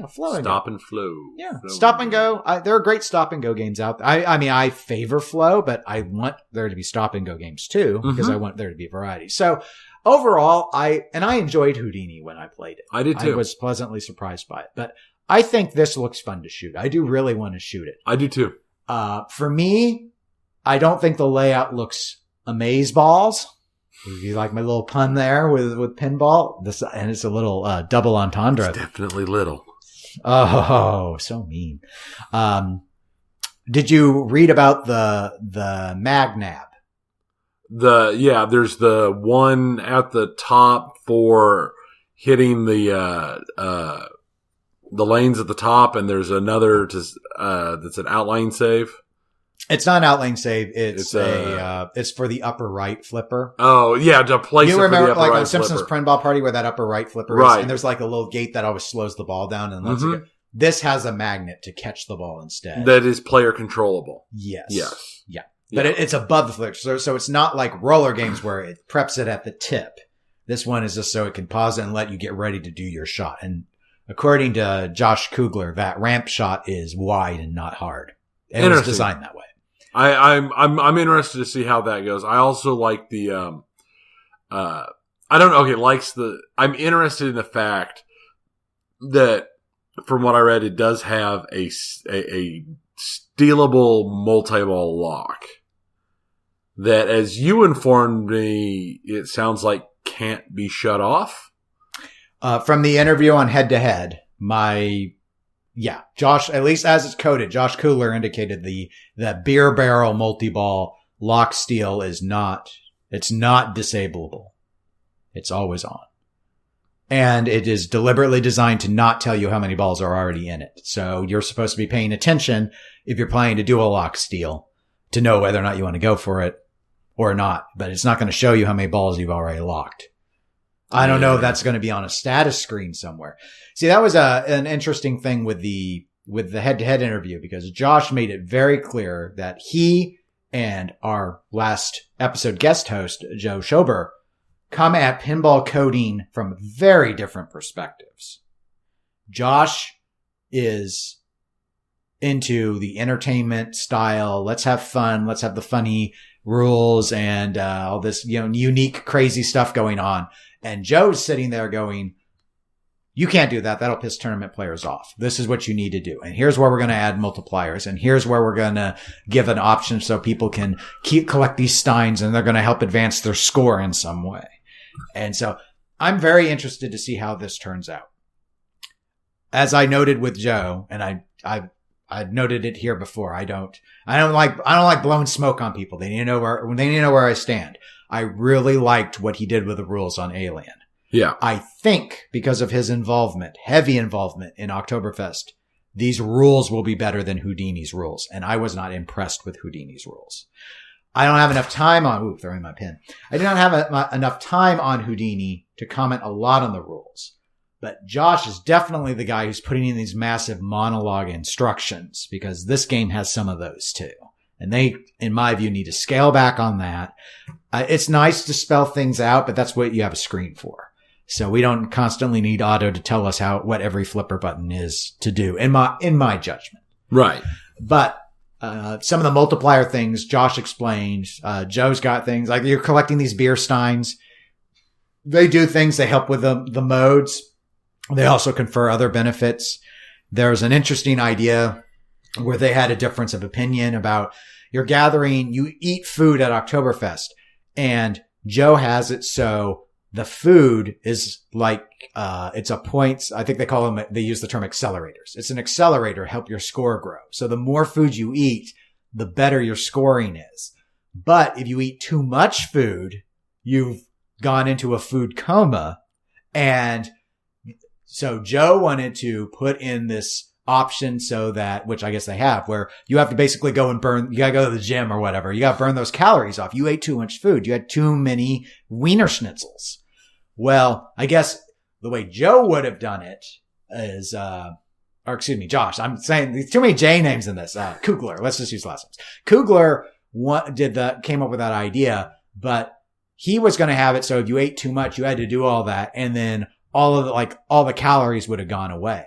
flow and go. Stop and flow. Yeah, flow stop and go. There are great stop and go games out there. I mean, I favor flow, but I want there to be stop and go games too, because I want there to be variety. So overall, I enjoyed Houdini when I played it. I did too. I was pleasantly surprised by it, but I think this looks fun to shoot. I do really want to shoot it. I do too. For me, I don't think the layout looks amazeballs. You like my little pun there with pinball? And it's a little double entendre. It's definitely little. Oh, so mean. Did you read about the Magnab? There's the one at the top for hitting the lanes at the top, and there's another that's an outline save. It's not an outline save. It's for the upper right flipper. Oh yeah, to place. You it remember for the upper like right on Simpsons flipper. Pinball Party where that upper right flipper is, Right. and there's like a little gate that always slows the ball down and lets it go. This has a magnet to catch the ball instead. That is player controllable. Yes. Yeah. But it's above the flipper, so it's not like roller games where it preps it at the tip. This one is just so it can pause it and let you get ready to do your shot. And according to Josh Kugler, that ramp shot is wide and not hard. And it was designed that way. I'm interested to see how that goes. I also like the I'm interested in the fact that from what I read, it does have a stealable multi-ball lock that, as you informed me, it sounds like can't be shut off. From the interview on Head to Head, Josh, at least as it's coded, Josh Kugler indicated the beer barrel multi-ball lock steel it's not disableable. It's always on. And it is deliberately designed to not tell you how many balls are already in it. So you're supposed to be paying attention if you're playing to dual lock steel to know whether or not you want to go for it or not. But it's not going to show you how many balls you've already locked. I don't know if that's going to be on a status screen somewhere. See, that was an interesting thing with the head-to-head interview, because Josh made it very clear that he and our last episode guest host, Joe Schober, come at pinball coding from very different perspectives. Josh is into the entertainment style. Let's have fun. Let's have the funny rules and all this, unique, crazy stuff going on. And Joe's sitting there going, you can't do that. That'll piss tournament players off. This is what you need to do. And here's where we're going to add multipliers. And here's where we're going to give an option so people can collect these steins and they're going to help advance their score in some way. And so I'm very interested to see how this turns out. As I noted with Joe, and I've noted it here before. I don't like blowing smoke on people. They need to know where I stand. I really liked what he did with the rules on Alien. Yeah. I think because of his heavy involvement in Oktoberfest, these rules will be better than Houdini's rules. And I was not impressed with Houdini's rules. I don't have enough time throwing my pen. I do not have enough time on Houdini to comment a lot on the rules. But Josh is definitely the guy who's putting in these massive monologue instructions, because this game has some of those too. And they, in my view, need to scale back on that. It's nice to spell things out, but that's what you have a screen for. So we don't constantly need Otto to tell us what every flipper button is to do, in my judgment. Right. But some of the multiplier things Josh explained. Joe's got things like you're collecting these beer steins. They do things. They help with the modes. They also confer other benefits. There's an interesting idea where they had a difference of opinion about you eat food at Oktoberfest, and Joe has it so the food is like, it's a points. I think they use the term accelerators. It's an accelerator to help your score grow. So the more food you eat, the better your scoring is. But if you eat too much food, you've gone into a food coma. And so Joe wanted to put in this option so that, which I guess they have, where you have to basically go and you gotta go to the gym or whatever. You gotta burn those calories off. You ate too much food. You had too many Wiener Schnitzels. Well, I guess the way Joe would have done it is, Josh, I'm saying there's too many J names in this. Kugler. Let's just use last names. Kugler came up with that idea, but he was going to have it so if you ate too much, you had to do all that. And then all the calories would have gone away.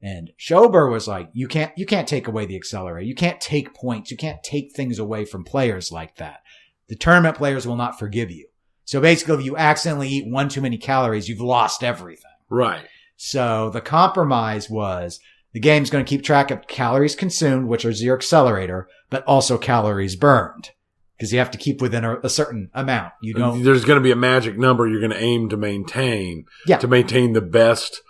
And Schober was like, you can't take away the accelerator. You can't take points. You can't take things away from players like that. The tournament players will not forgive you. So basically, if you accidentally eat one too many calories, you've lost everything. Right. So the compromise was the game's going to keep track of calories consumed, which is your accelerator, but also calories burned. Because you have to keep within a certain amount. There's going to be a magic number you're going to aim to maintain. Yeah. To maintain the best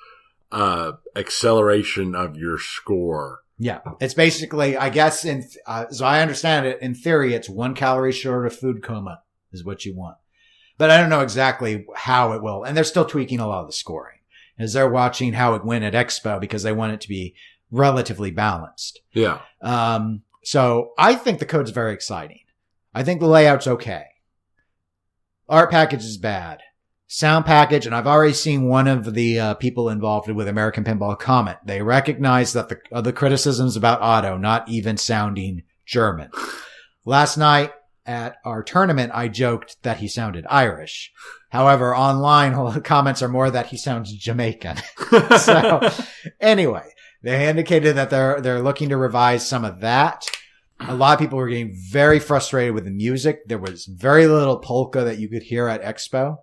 acceleration of your score. Yeah. It's basically, I guess, so I understand it, in theory, it's 1 calorie short of food coma is what you want. But I don't know exactly how it will. And they're still tweaking a lot of the scoring as they're watching how it went at Expo because they want it to be relatively balanced. Yeah. So I think the code's very exciting. I think the layout's okay. Art package is bad. Sound package, and I've already seen one of the people involved with American Pinball comment. They recognize that the criticisms about Otto not even sounding German. Last night at our tournament, I joked that he sounded Irish. However, online, the comments are more that he sounds Jamaican. So anyway, they indicated that they're looking to revise some of that. A lot of people were getting very frustrated with the music. There was very little polka that you could hear at Expo.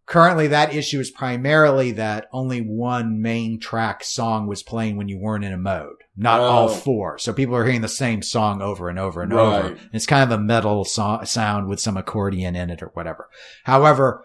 Currently, that issue is primarily that only one main track song was playing when you weren't in a mode, not all 4. So people are hearing the same song over and over and over. And it's kind of a metal sound with some accordion in it or whatever. However,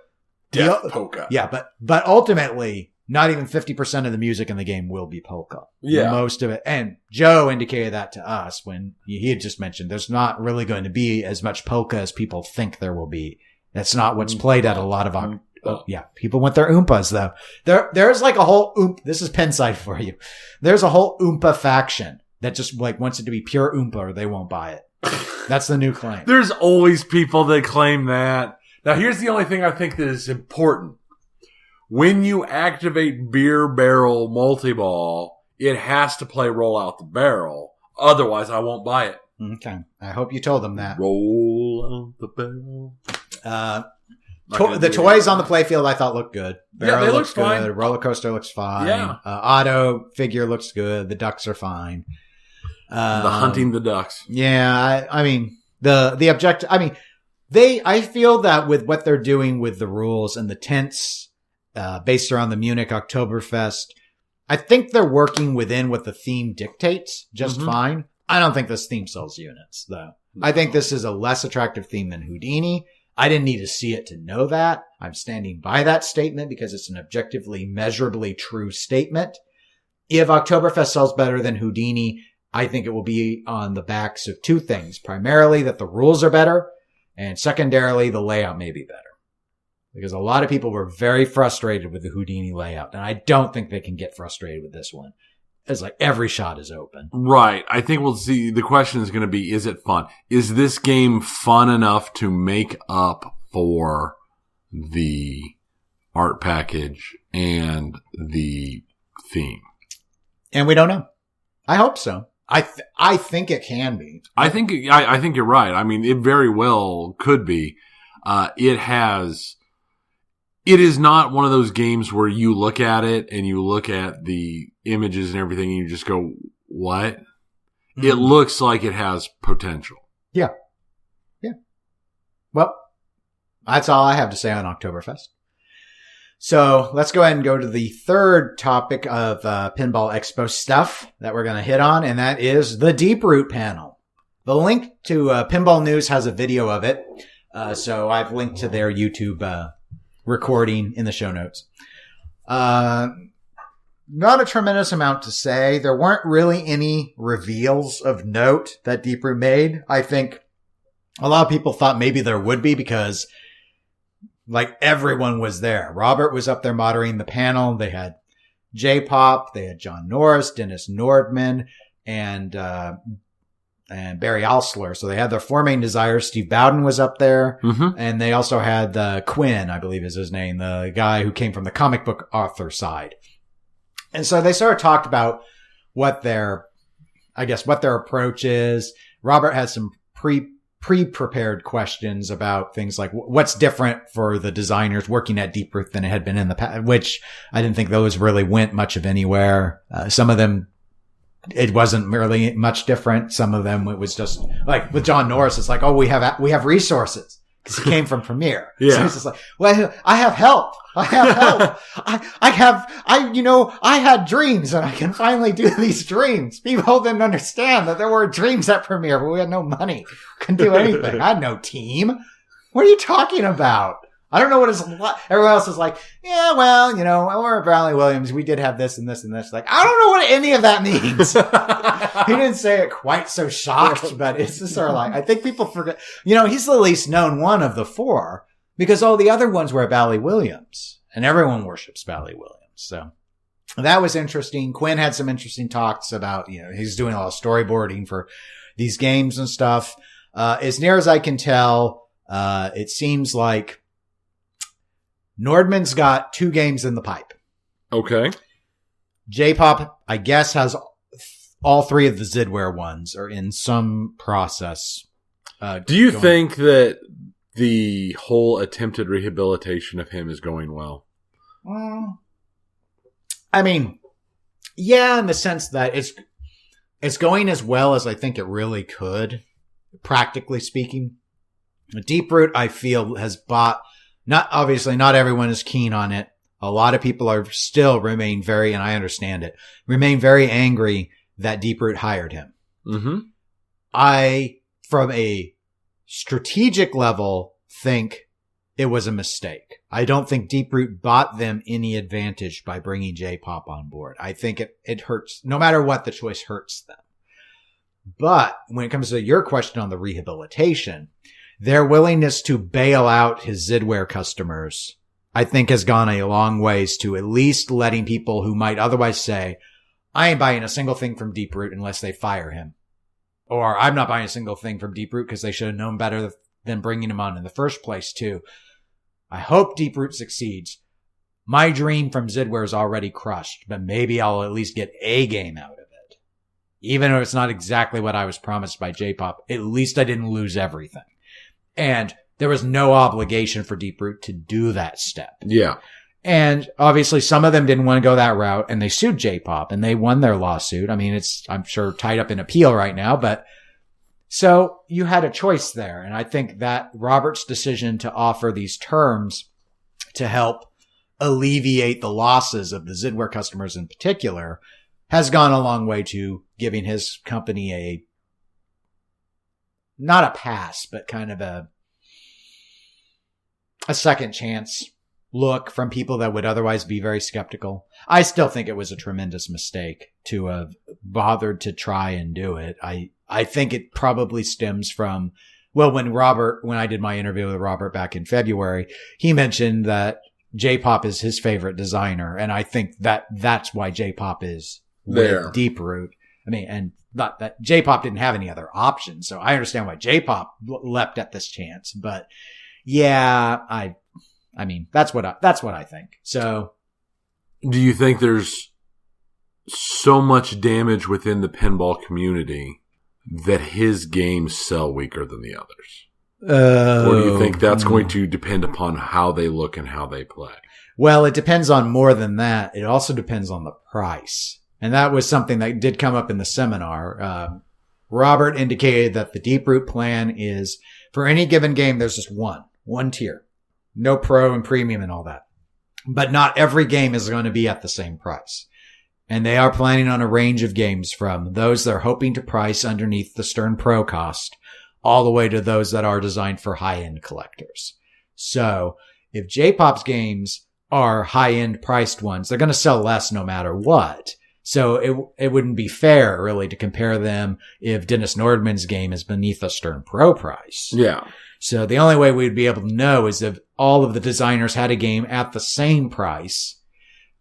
Death polka. Yeah, but ultimately, not even 50% of the music in the game will be polka. Yeah. Most of it. And Joe indicated that to us when he had just mentioned there's not really going to be as much polka as people think there will be. That's not what's played at a lot of yeah, people want their oompas though. There's like a whole this is Pinside for you. There's a whole oompa faction that just like wants it to be pure oompa or they won't buy it. That's the new claim. There's always people that claim that. Now here's the only thing I think that is important. When you activate beer barrel multi-ball, it has to play roll out the barrel. Otherwise I won't buy it. Okay. I hope you told them that. Roll out the barrel. The toys on the playfield I thought looked good. Barrel they looks look fine. good. Roller coaster looks fine. Yeah. Otto figure looks good. The ducks are fine. The hunting the ducks. Yeah. I mean, the objective, I feel that with what they're doing with the rules and the tents, based around the Munich Oktoberfest, I think they're working within what the theme dictates just fine. I don't think this theme sells units though. No. I think this is a less attractive theme than Houdini. I didn't need to see it to know that. I'm standing by that statement because it's an objectively, measurably true statement. If Oktoberfest sells better than Houdini, I think it will be on the backs of two things. Primarily that the rules are better, and secondarily the layout may be better. Because a lot of people were very frustrated with the Houdini layout, and I don't think they can get frustrated with this one. It's like every shot is open. Right. I think we'll see. The question is going to be, is it fun? Is this game fun enough to make up for the art package and the theme? And we don't know. I hope so. I think it can be. I think you're right. I mean, it very well could be. It is not one of those games where you look at it and you look at the images and everything and you just go, what? Mm-hmm. It looks like it has potential. Yeah. Yeah. Well, that's all I have to say on Oktoberfest. So let's go ahead and go to the third topic of Pinball Expo stuff that we're going to hit on, and that is the Deeproot panel. The link to Pinball News has a video of it, so I've linked to their YouTube recording in the show notes. Not a tremendous amount to say. There weren't really any reveals of note that Deeproot made. I think a lot of people thought maybe there would be because like everyone was there. Robert was up there moderating the panel. They had J-Pop, they had John Norris, Dennis Nordman, and Barry Alsler. So they had their four main designers. Steve Bowden was up there. Mm-hmm. And they also had Quinn, I believe is his name, the guy who came from the comic book author side. And so they sort of talked about what their approach is. Robert had some pre-prepared questions about things like what's different for the designers working at Deeproot than it had been in the past, which I didn't think those really went much of anywhere. Some of them, it wasn't really much different. Some of them, it was just like with John Norris, it's like, oh, we have resources because he came from Premiere. Yeah. So it's just like, well, I have help. I had dreams and I can finally do these dreams. People didn't understand that there were dreams at Premiere, but we had no money. Couldn't do anything. I had no team. What are you talking about? I don't know what it's like. Everyone else is like, yeah, well, we're at Bradley Williams. We did have this and this and this. Like, I don't know what any of that means. He didn't say it quite so shocked, but it's just sort of like, I think people forget, he's the least known one of the four because all the other ones were at Bally Williams and everyone worships Bally Williams. So that was interesting. Quinn had some interesting talks about, he's doing a lot of storyboarding for these games and stuff. As near as I can tell, it seems like Nordman's got 2 games in the pipe. Okay. J-Pop, I guess, has all 3 of the Zidware ones are in some process. Do you think that the whole attempted rehabilitation of him is going well? I mean, yeah, in the sense that it's going as well as I think it really could, practically speaking. Deeproot, I feel, has bought... Not everyone is keen on it. A lot of people remain very, and I understand it, remain very angry that Deeproot hired him. Mm-hmm. I, from a strategic level, think it was a mistake. I don't think Deeproot bought them any advantage by bringing J-Pop on board. I think it hurts, no matter what, the choice hurts them. But when it comes to your question on the rehabilitation, their willingness to bail out his Zidware customers, I think, has gone a long ways to at least letting people who might otherwise say, I ain't buying a single thing from Deeproot unless they fire him. Or I'm not buying a single thing from Deeproot because they should have known better than bringing him on in the first place, too. I hope Deeproot succeeds. My dream from Zidware is already crushed, but maybe I'll at least get a game out of it. Even if it's not exactly what I was promised by J-Pop, at least I didn't lose everything. And there was no obligation for Deeproot to do that step. Yeah. And obviously some of them didn't want to go that route and they sued J-Pop and they won their lawsuit. I mean, it's, I'm sure, tied up in appeal right now, but so you had a choice there. And I think that Robert's decision to offer these terms to help alleviate the losses of the Zidware customers in particular has gone a long way to giving his company not a pass, but kind of a second chance look from people that would otherwise be very skeptical. I still think it was a tremendous mistake to have bothered to try and do it. I think it probably stems from, well, when I did my interview with Robert back in February, he mentioned that J-Pop is his favorite designer. And I think that's why J-Pop is there. With Deeproot. I mean, and not that J-Pop didn't have any other options. So I understand why J-Pop leapt at this chance, but yeah, I mean, that's what I think. So do you think there's so much damage within the pinball community that his games sell weaker than the others? Or do you think that's going to depend upon how they look and how they play? Well, it depends on more than that. It also depends on the price. And that was something that did come up in the seminar. Robert indicated that the Deeproot plan is for any given game, there's just one tier. No pro and premium and all that. But not every game is going to be at the same price. And they are planning on a range of games from those they're hoping to price underneath the Stern Pro cost all the way to those that are designed for high-end collectors. So if J-Pop's games are high-end priced ones, they're going to sell less no matter what. So it wouldn't be fair really to compare them if Dennis Nordman's game is beneath a Stern Pro price. Yeah. So the only way we'd be able to know is if all of the designers had a game at the same price,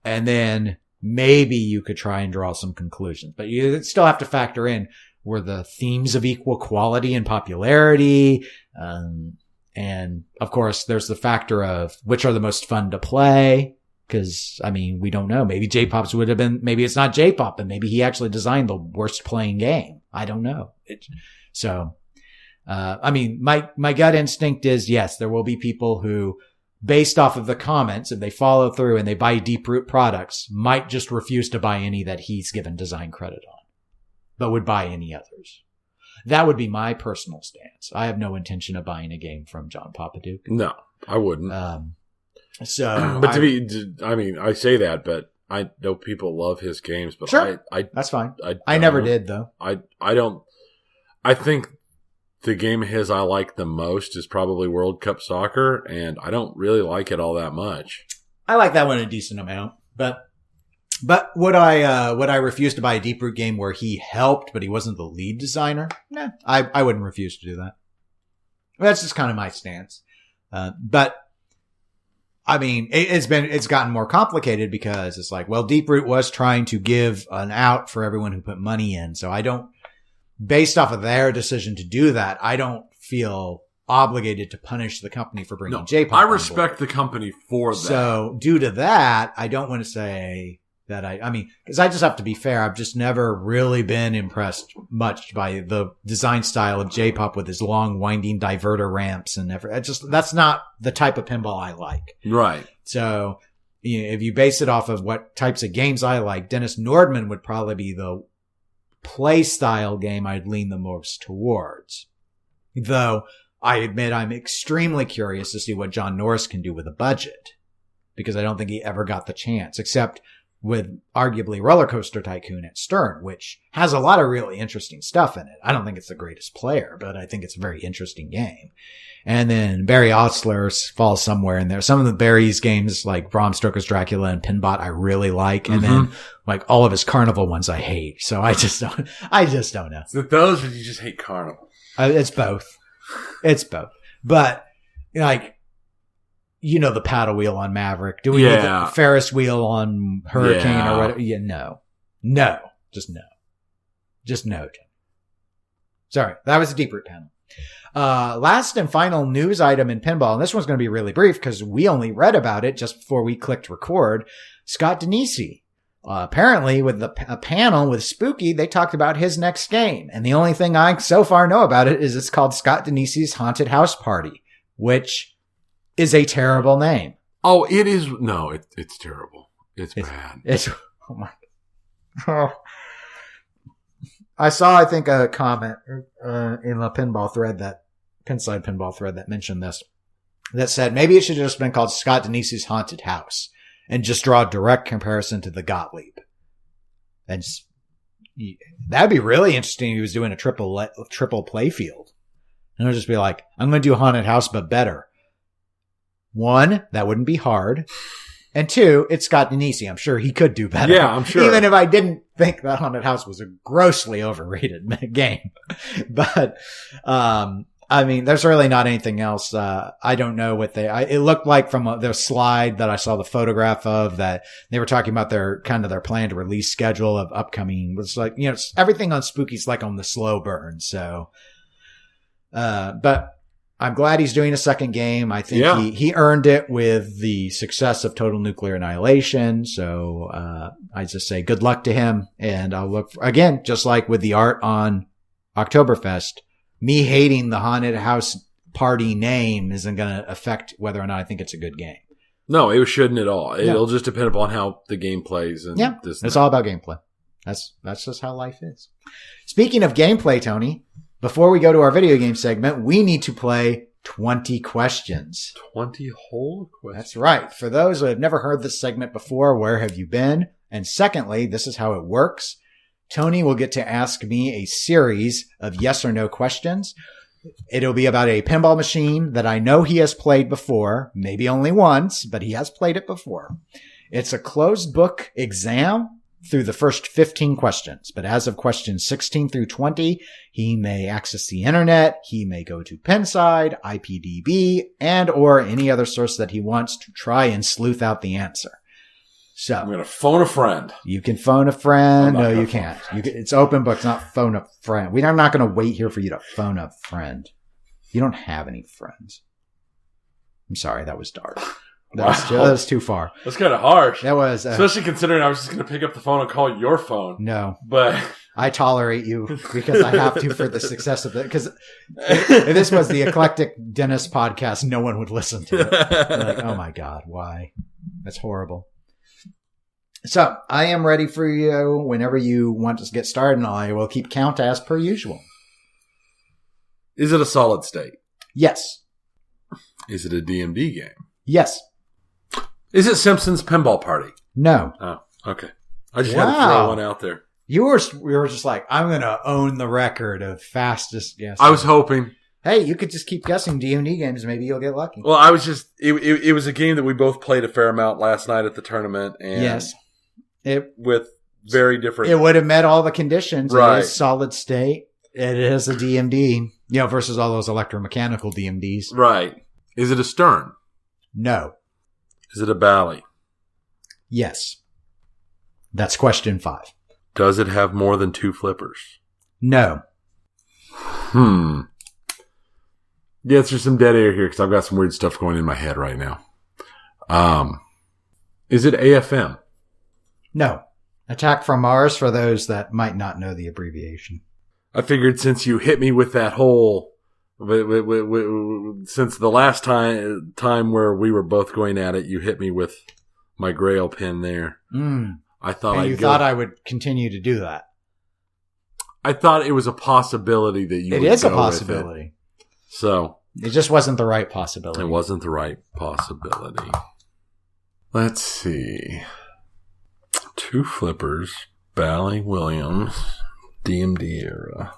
and then maybe you could try and draw some conclusions. But you still have to factor in, were the themes of equal quality and popularity? And of course, there's the factor of which are the most fun to play. Cause, I mean, we don't know. Maybe J-Pop's would have been, maybe it's not J-Pop, and maybe he actually designed the worst playing game. I don't know. I mean, my gut instinct is yes, there will be people who, based off of the comments, if they follow through and they buy Deeproot products, might just refuse to buy any that he's given design credit on, but would buy any others. That would be my personal stance. I have no intention of buying a game from John Papaduke. No, I wouldn't. But I say that, but I know people love his games, but sure, that's fine. I don't never did though. I think the game of his I like the most is probably World Cup Soccer, and I don't really like it all that much. I like that one a decent amount, but would I refuse to buy a Deeproot game where he helped, but he wasn't the lead designer? Nah, I wouldn't refuse to do that. That's just kind of my stance. But I mean, it's gotten more complicated because it's like, well, Deeproot was trying to give an out for everyone who put money in. So based off of their decision to do that, I don't feel obligated to punish the company for bringing J-Pop. I respect the company for that. So due to that, I don't want to say that I mean, because I just have to be fair. I've just never really been impressed much by the design style of J-Pop with his long winding diverter ramps and that's not the type of pinball I like. Right. So if you base it off of what types of games I like, Dennis Nordman would probably be the play style game I'd lean the most towards. Though I admit I'm extremely curious to see what John Norris can do with a budget, because I don't think he ever got the chance, except with arguably Roller Coaster Tycoon at Stern, which has a lot of really interesting stuff in it. I don't think it's the greatest player, but I think it's a very interesting game. And then Barry Osler falls somewhere in there. Some of the Barry's games, like Bram Stoker's Dracula and Pinbot, I really like. And then like all of his Carnival ones I hate. So I just don't know. So those, or you just hate Carnival? It's both. But like, the paddle wheel on Maverick. Do we need the Ferris wheel on Hurricane or whatever? Yeah, no. Just no. Sorry, that was a Deeproot panel. Last and final news item in pinball, and this one's going to be really brief because we only read about it just before we clicked record. Scott Danesi. Apparently with a panel with Spooky, they talked about his next game. And the only thing I so far know about it is it's called Scott Danesi's Haunted House Party, which is a terrible name. Oh, it is. No, it's terrible. It's bad. Oh my. Oh. I saw, I think, a comment in the Pinside pinball thread that mentioned this, that said maybe it should have just been called Scott Danesi's Haunted House and just draw a direct comparison to the Gottlieb. And that'd be really interesting if he was doing a triple play field. And it would just be like, I'm going to do a Haunted House, but better. One, that wouldn't be hard. And two, it's Scott Danesi. I'm sure he could do better. Yeah, I'm sure. Even if I didn't think that Haunted House was a grossly overrated game. But, I mean, there's really not anything else. I don't know what it looked like from the slide that I saw the photograph of, that they were talking about their plan to release schedule of upcoming. It's like, everything on Spooky's like on the slow burn. So, but I'm glad he's doing a second game. I think he earned it with the success of Total Nuclear Annihilation. So, I just say good luck to him. And I'll look again, just like with the art on Oktoberfest, me hating the Haunted House Party name isn't going to affect whether or not I think it's a good game. No, it shouldn't at all. It'll just depend upon how the game plays. And it's all about gameplay. That's just how life is. Speaking of gameplay, Tony, before we go to our video game segment, we need to play 20 questions. 20 whole questions. That's right. For those who have never heard this segment before, where have you been? And secondly, this is how it works. Tony will get to ask me a series of yes or no questions. It'll be about a pinball machine that I know he has played before, maybe only once, but he has played it before. It's a closed book exam through the first 15 questions, but as of questions 16 through 20, he may access the internet, he may go to Pinside, IPDB, and or any other source that he wants to try and sleuth out the answer. So I'm going to phone a friend. You can phone a friend. No, you can't. It's open book, not phone a friend. I'm not going to wait here for you to phone a friend. You don't have any friends. I'm sorry. That was dark. That was too far. That's kind of harsh. That was, especially considering I was just going to pick up the phone and call your phone. No, but I tolerate you because I have to for the success of it. Because if this was the Eclectic Dentist podcast, no one would listen to it. They're like, oh my God, why? That's horrible. So I am ready for you whenever you want to get started, and I will keep count as per usual. Is it a solid state? Yes. Is it a DMD game? Yes. Is it Simpsons Pinball Party? No. Oh, okay. I just had to throw one out there. You were just like, I'm going to own the record of fastest guess. I was hoping. Hey, you could just keep guessing DMD games. Maybe you'll get lucky. Well, I was just, it was a game that we both played a fair amount last night at the tournament. And yes. With very different. It would have met all the conditions. Right. It is solid state. It is a DMD, versus all those electromechanical DMDs. Right. Is it a Stern? No. Is it a Bally? Yes. That's question 5. Does it have more than 2 flippers? No. Yeah, there's some dead air here because I've got some weird stuff going in my head right now. Is it AFM? No. Attack from Mars for those that might not know the abbreviation. I figured since you hit me with that whole, since the last time where we were both going at it, you hit me with my Grail pin there. I thought I would continue to do that. I thought it was a possibility that you. It is a possibility. So it just wasn't the right possibility. It wasn't the right possibility. Let's see. 2 flippers, Bally Williams, DMD era.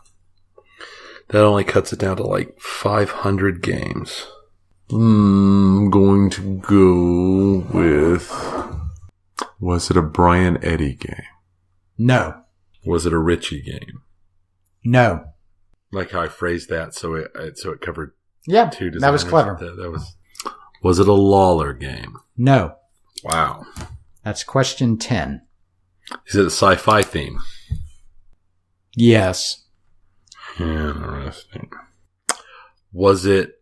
That only cuts it down to like 500 games. I'm going to go with... Was it a Brian Eddy game? No. Was it a Richie game? No. Like how I phrased that so it covered 2 designers. That was clever. That was... Was it a Lawler game? No. Wow. That's question 10. Is it a sci-fi theme? Yes. Interesting. Was it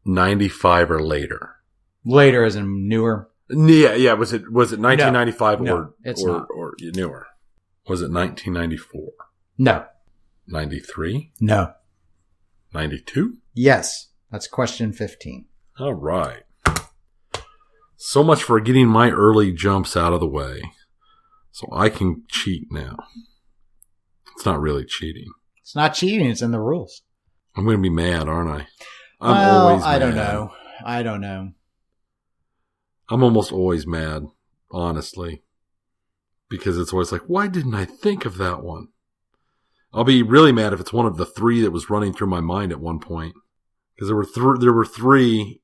95 or later? Later as in newer? Yeah. Was it 1995 no, it's not. Or newer? Was it 1994? No. 93? No. 92? Yes. That's question 15. All right. So much for getting my early jumps out of the way. So I can cheat now. It's not really cheating. It's not cheating. It's in the rules. I'm going to be mad, aren't I? Always mad. I don't know. I'm almost always mad, honestly. Because it's always like, why didn't I think of that one? I'll be really mad if it's one of the 3 that was running through my mind at one point. Because there were 3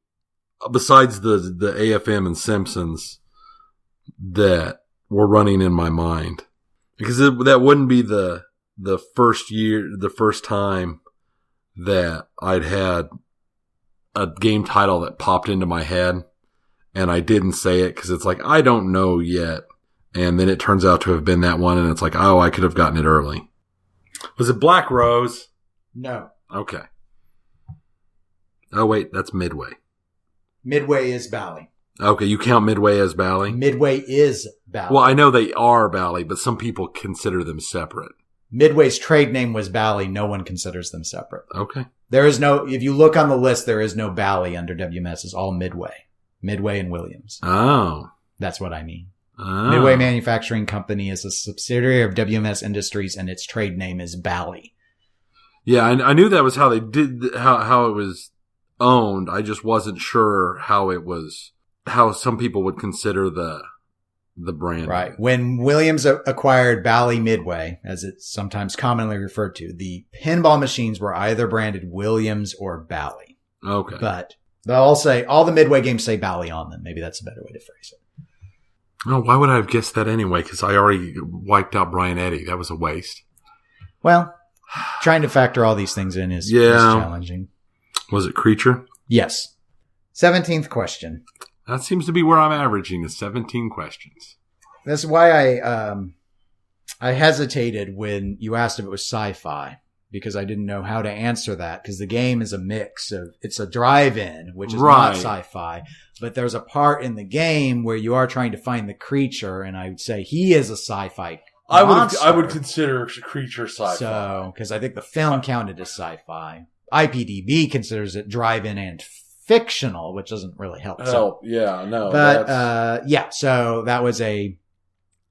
besides the AFM and Simpsons that were running in my mind. Because that wouldn't be the first time that I'd had a game title that popped into my head and I didn't say it because it's like, I don't know yet. And then it turns out to have been that one and it's like, oh, I could have gotten it early. Was it Black Rose? No. Okay. Oh, wait, that's Midway. Midway is Bally. Okay, you count Midway as Bally? Midway is Bally. Well, I know they are Bally, but some people consider them separate. Midway's trade name was Bally. No one considers them separate. Okay. There is no, if you look on the list, there is no Bally under WMS. It's all Midway. Midway and Williams. Oh. That's what I mean. Oh. Midway Manufacturing Company is a subsidiary of WMS Industries and its trade name is Bally. Yeah, I knew that was how they did, how it was owned. I just wasn't sure how some people would consider the brand. Right. When Williams acquired Bally Midway, as it's sometimes commonly referred to, the pinball machines were either branded Williams or Bally. Okay. But they'll all say, all the Midway games say Bally on them. Maybe that's a better way to phrase it. Oh, why would I have guessed that anyway? Because I already wiped out Brian Eddy. That was a waste. Well, trying to factor all these things in is challenging. Was it Creature? Yes. 17th question. That seems to be where I'm averaging is 17 questions. That's why I hesitated when you asked if it was sci-fi, because I didn't know how to answer that, because the game is a mix of, it's a drive-in, which is not sci-fi, but there's a part in the game where you are trying to find the creature, and I would say he is a sci-fi monster. I would consider Creature sci-fi. So, because I think the film counted as sci-fi. IPDB considers it drive-in and fictional, which doesn't really help. Oh, yeah, no. But, yeah, so that was a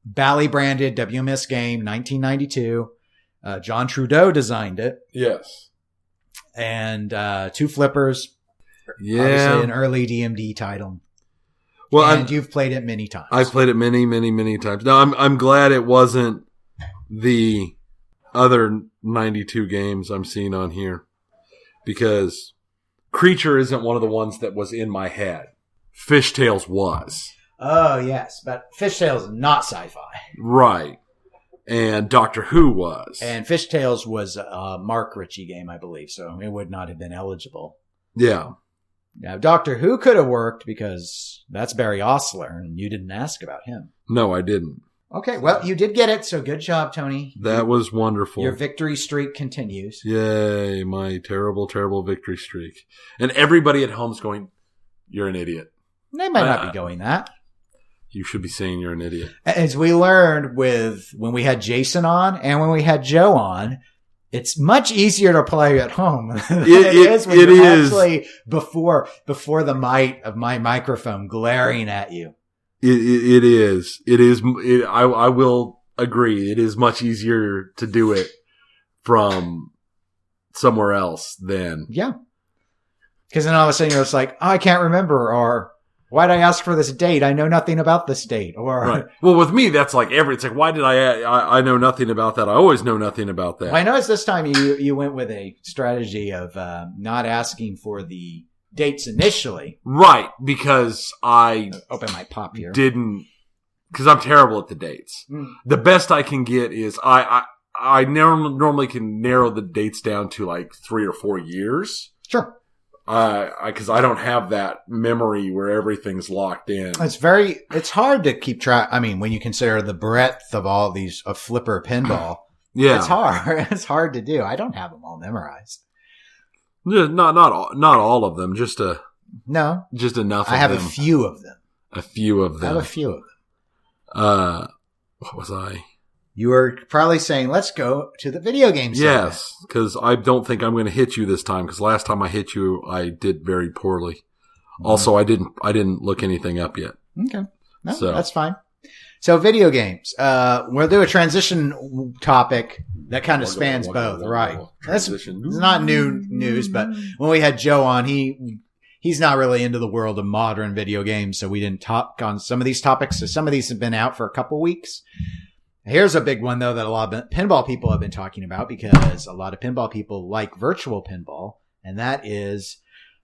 Bally branded WMS game, 1992. John Trudeau designed it. Yes. And, 2 flippers. Yeah. Obviously an early DMD title. Well, and you've played it many times. I've played it many, many, many times. Now, I'm glad it wasn't the other 92 games I'm seeing on here, because Creature isn't one of the ones that was in my head. Fishtails was. Oh, yes. But Fishtails is not sci-fi. Right. And Doctor Who was. And Fishtails was a Mark Ritchie game, I believe, so it would not have been eligible. Yeah. Now, Doctor Who could have worked because that's Barry Osler, and you didn't ask about him. No, I didn't. Okay, well, you did get it, so good job, Tony. That was wonderful. Your victory streak continues. Yay, my terrible, terrible victory streak. And everybody at home's going, you're an idiot. They might not be going that. You should be saying you're an idiot. As we learned when we had Jason on and when we had Joe on, it's much easier to play at home than it is when you're actually before the might of my microphone glaring at you. It is. I will agree. It is much easier to do it from somewhere else than. Yeah. Because then all of a sudden you're just like, oh, I can't remember, or why'd I ask for this date? I know nothing about this date. Or right. Well, with me, that's like it's like, why did I know nothing about that? I always know nothing about that. Well, I noticed this time you went with a strategy of not asking for the dates initially. Right, because I open my pop here. Because I'm terrible at the dates. The best I can get is I normally can narrow the dates down to like 3 or 4 years. Sure. Because I don't have that memory where everything's locked in. It's hard to keep track. I mean, when you consider the breadth of all these of flipper pinball, yeah, it's hard. It's hard to do. I don't have them all memorized. Not all of them. Just enough. I have a few of them. A few of them. I have a few of them. What was I? You were probably saying, let's go to the video game segment. Yes, because I don't think I'm going to hit you this time, because last time I hit you, I did very poorly. Also, I didn't look anything up yet. Okay. No, that's fine. So video games. We'll do a transition topic that kind of spans both, right? That's not new news, but when we had Joe on, he's not really into the world of modern video games, so we didn't talk on some of these topics. So some of these have been out for a couple weeks. Here's a big one, though, that a lot of pinball people have been talking about, because a lot of pinball people like virtual pinball, and that is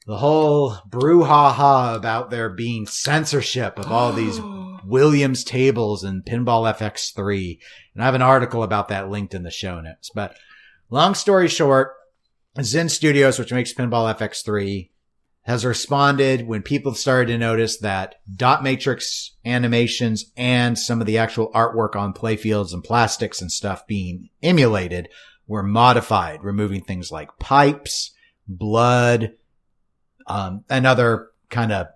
the whole brouhaha about there being censorship of all these Williams tables in Pinball FX3. And I have an article about that linked in the show notes. But long story short, Zen Studios, which makes Pinball FX3, has responded when people started to notice that dot matrix animations and some of the actual artwork on playfields and plastics and stuff being emulated were modified, removing things like pipes, blood, and other kind of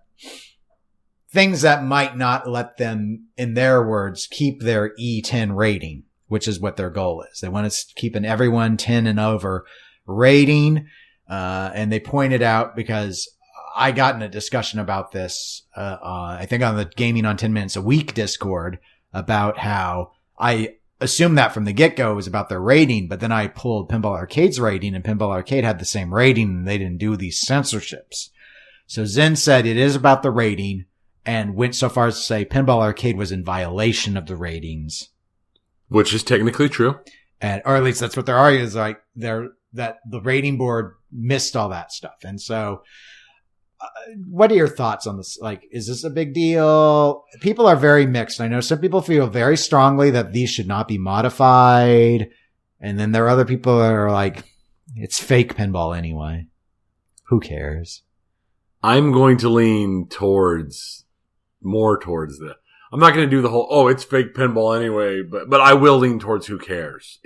things that might not let them, in their words, keep their E10 rating, which is what their goal is. They want to keep an everyone 10 and over rating. And they pointed out, because I got in a discussion about this, I think on the Gaming on 10 Minutes a Week Discord, about how I assumed that from the get-go was about their rating, but then I pulled Pinball Arcade's rating, and Pinball Arcade had the same rating, and they didn't do these censorships. So Zen said it is about the rating, and went so far as to say Pinball Arcade was in violation of the ratings. Which is technically true. Or at least that's what they're arguing, is like that the rating board missed all that stuff. And so, what are your thoughts on this? Like, is this a big deal? People are very mixed. I know some people feel very strongly that these should not be modified. And then there are other people that are like, it's fake pinball anyway. Who cares? I'm going to lean more towards the, I'm not going to do the whole, it's fake pinball anyway, but I will lean towards who cares.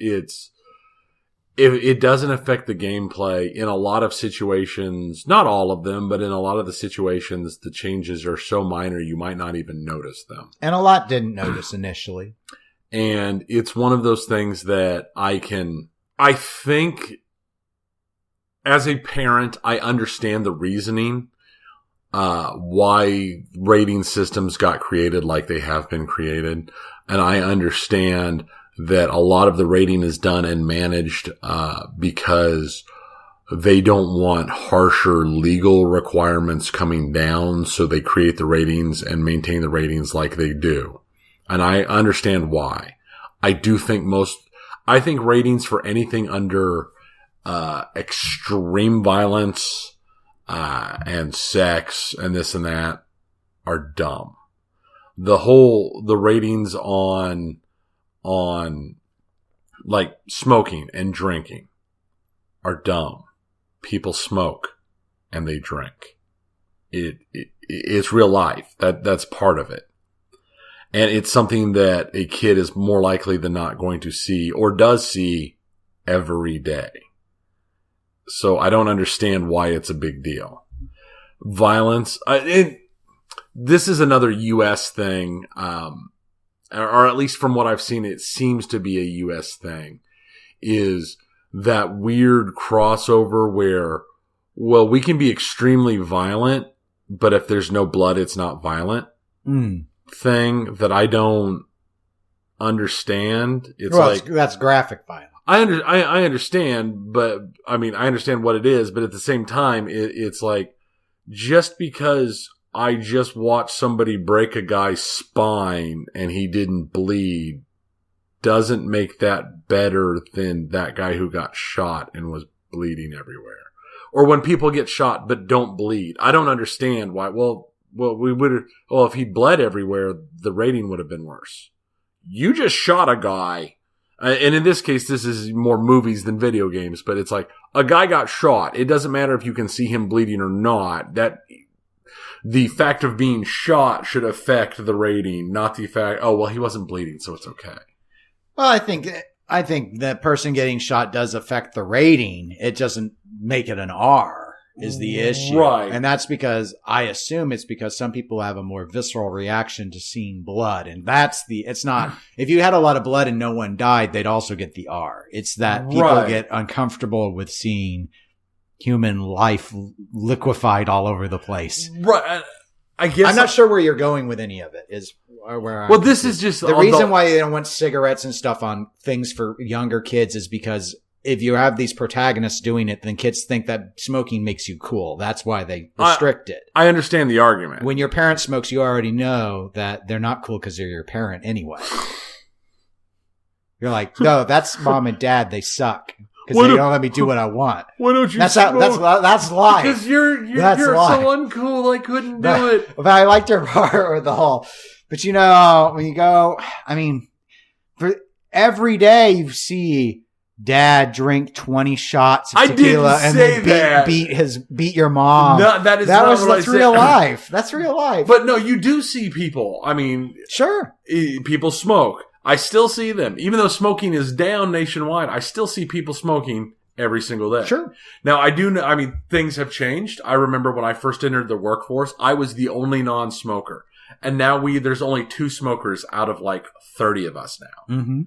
It doesn't affect the gameplay in a lot of situations, not all of them, but in a lot of the situations, the changes are so minor you might not even notice them. And a lot didn't notice initially. And it's one of those things that I think as a parent, I understand the reasoning, why rating systems got created like they have been created. And I understand that a lot of the rating is done and managed because they don't want harsher legal requirements coming down, so they create the ratings and maintain the ratings like they do. And I understand why. I think ratings for anything under extreme violence and sex and this and that are dumb. The ratings on like smoking and drinking are dumb. People smoke and they drink. It's real life. That's part of it. And it's something that a kid is more likely than not going to see or does see every day. So I don't understand why it's a big deal. Violence, this is another U.S. thing, or at least from what I've seen, it seems to be a U.S. thing, is that weird crossover where, well, we can be extremely violent, but if there's no blood, it's not violent thing that I don't understand. It's that's graphic violence. I understand, but I mean, I understand what it is, but at the same time, it's like, just because I just watched somebody break a guy's spine and he didn't bleed doesn't make that better than that guy who got shot and was bleeding everywhere. Or when people get shot but don't bleed. I don't understand why. If he bled everywhere, the rating would have been worse. You just shot a guy. And in this case, this is more movies than video games, but it's like a guy got shot. It doesn't matter if you can see him bleeding or not. That the fact of being shot should affect the rating, not the fact, he wasn't bleeding, so it's okay. Well, I think that person getting shot does affect the rating. It doesn't make it an R is the issue. Right. And that's because I assume it's because some people have a more visceral reaction to seeing blood. And it's not, if you had a lot of blood and no one died, they'd also get the R. It's that people get uncomfortable with seeing human life liquefied all over the place. Right. I guess I'm not sure where you're going with any of it is where this is just the reason why they don't want cigarettes and stuff on things for younger kids is because if you have these protagonists doing it, then kids think that smoking makes you cool. That's why they restrict it. I understand the argument. When your parent smokes, you already know that they're not cool because they're your parent anyway. You're like, no, that's mom and dad. They suck. because they don't let me do what I want. Why don't you that's smoke? That's life. Because you're so uncool, I couldn't do it. But I liked her part with the whole, but you know, when you go, I mean, for every day you see Dad drink 20 shots of tequila and then beat your mom. No, that's real life. That's real life. But no, you do see people. I mean, sure. People smoke. I still see them. Even though smoking is down nationwide, I still see people smoking every single day. Sure. Now, I do know, I mean, things have changed. I remember when I first entered the workforce, I was the only non-smoker. And now there's only 2 smokers out of like 30 of us now. Mm-hmm.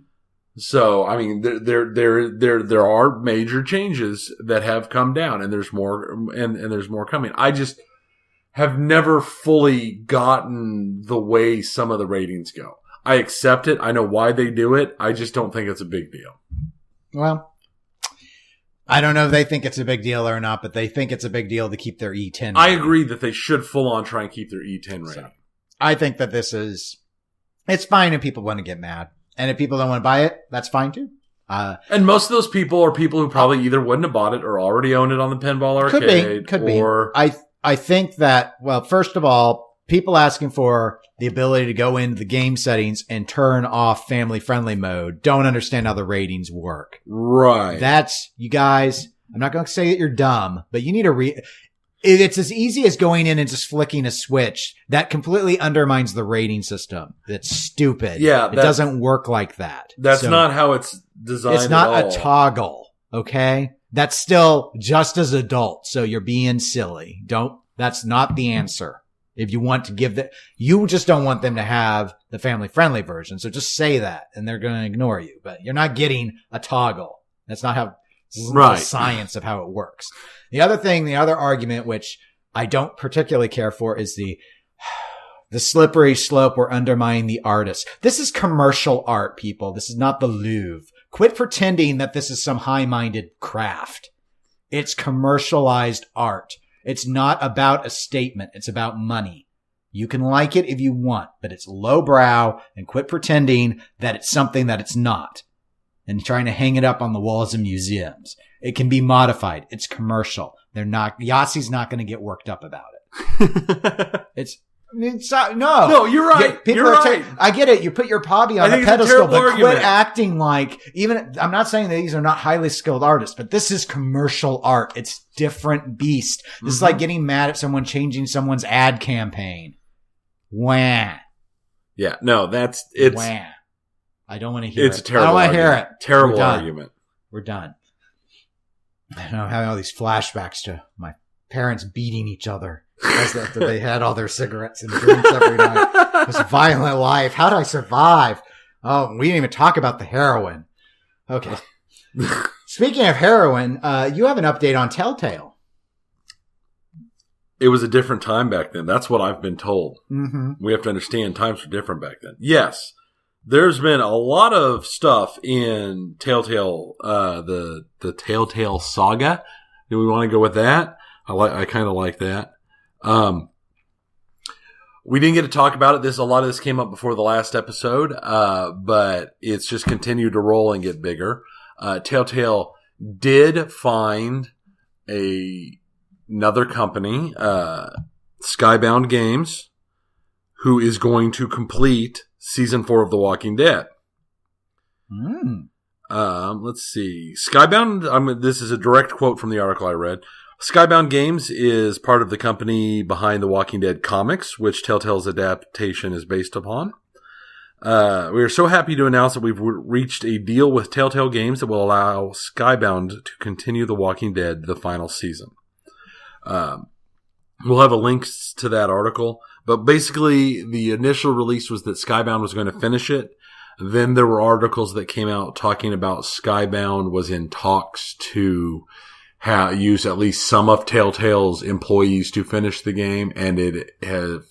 So, I mean, there are major changes that have come down, and there's more, and there's more coming. I just have never fully gotten the way some of the ratings go. I accept it. I know why they do it. I just don't think it's a big deal. Well, I don't know if they think it's a big deal or not, but they think it's a big deal to keep their E10 rating. I agree that they should full on try and keep their E10 rating. So, I think that it's fine if people want to get mad. And if people don't want to buy it, that's fine too. And most of those people are people who probably either wouldn't have bought it or already own it on the Pinball Arcade. Could be. I think that, well, first of all, people asking for the ability to go into the game settings and turn off family-friendly mode don't understand how the ratings work. Right. That's, you guys, I'm not going to say that you're dumb, but you need to it's as easy as going in and just flicking a switch. That completely undermines the rating system. That's stupid. Yeah. It doesn't work like that. That's not how it's designed. It's not a toggle. Okay. That's still just as adult. So you're being silly. That's not the answer. If you want to you just don't want them to have the family friendly version. So just say that and they're going to ignore you, but you're not getting a toggle. That's not how, the science of how it works. The other argument, which I don't particularly care for, is the slippery slope or undermining the artist. This is commercial art, people. This is not the Louvre. Quit pretending that this is some high-minded craft. It's commercialized art. It's not about a statement. It's about money. You can like it if you want, but it's lowbrow, and quit pretending that it's something that it's not. And trying to hang it up on the walls of museums. It can be modified. It's commercial. Yassi's not going to get worked up about it. No, you're right. You're right. I get it. You put your hobby on a pedestal, but quit acting like, I'm not saying that these are not highly skilled artists, but this is commercial art. It's different beast. This is like getting mad at someone changing someone's ad campaign. Wah. Yeah, no, it's wah. I don't want to hear it. It's a terrible I don't want to hear it. Terrible argument. We're done. I'm having all these flashbacks to my parents beating each other after they had all their cigarettes and drinks every night. This violent life. How did I survive? Oh, we didn't even talk about the heroin. Okay. Speaking of heroin, you have an update on Telltale. It was a different time back then. That's what I've been told. Mm-hmm. We have to understand times were different back then. Yes. There's been a lot of stuff in Telltale, the Telltale saga. Do we want to go with that? I kind of like that. We didn't get to talk about it. A lot of this came up before the last episode, but it's just continued to roll and get bigger. Telltale did find another company, Skybound Games, who is going to complete Season 4 of The Walking Dead. Let's see. Skybound, this is a direct quote from the article I read. Skybound Games is part of the company behind The Walking Dead comics, which Telltale's adaptation is based upon. We are so happy to announce that we've reached a deal with Telltale Games that will allow Skybound to continue The Walking Dead the final season. We'll have a link to that article. But basically, the initial release was that Skybound was going to finish it. Then there were articles that came out talking about Skybound was in talks to use at least some of Telltale's employees to finish the game. And it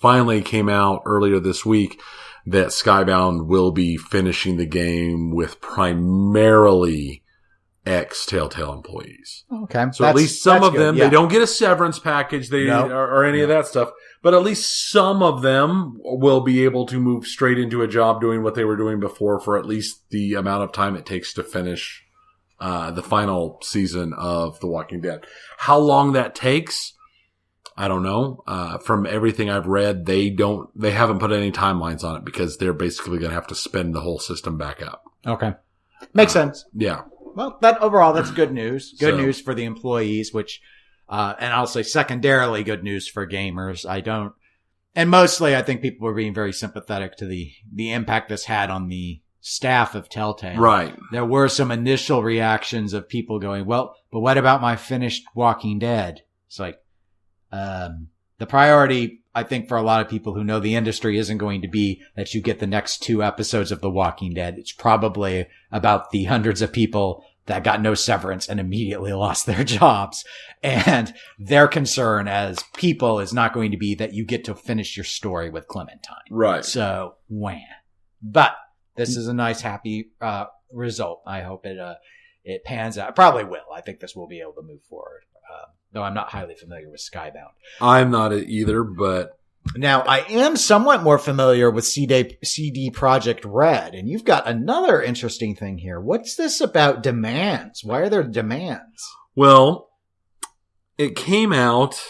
finally came out earlier this week that Skybound will be finishing the game with primarily ex-Telltale employees. Okay. So at least some of them, yeah. They don't get a severance package or any of that stuff. But at least some of them will be able to move straight into a job doing what they were doing before for at least the amount of time it takes to finish the final season of The Walking Dead. How long that takes, I don't know. From everything I've read, they haven't put any timelines on it because they're basically going to have to spin the whole system back up. Okay. Makes sense. Yeah. Well, that's good news. Good news for the employees, which, and I'll say secondarily good news for gamers. And mostly I think people were being very sympathetic to the impact this had on the staff of Telltale. Right. There were some initial reactions of people going, well, but what about my finished Walking Dead? It's like, the priority, I think, for a lot of people who know the industry isn't going to be that you get the next 2 episodes of The Walking Dead. It's probably about the hundreds of people that got no severance and immediately lost their jobs. And their concern as people is not going to be that you get to finish your story with Clementine. Right. So, wham. But this is a nice, happy result. I hope it pans out. It probably will. I think this will be able to move forward. Though I'm not highly familiar with Skybound. I'm not either, but... Now, I am somewhat more familiar with CD Projekt Red, and you've got another interesting thing here. What's this about demands? Why are there demands? Well, it came out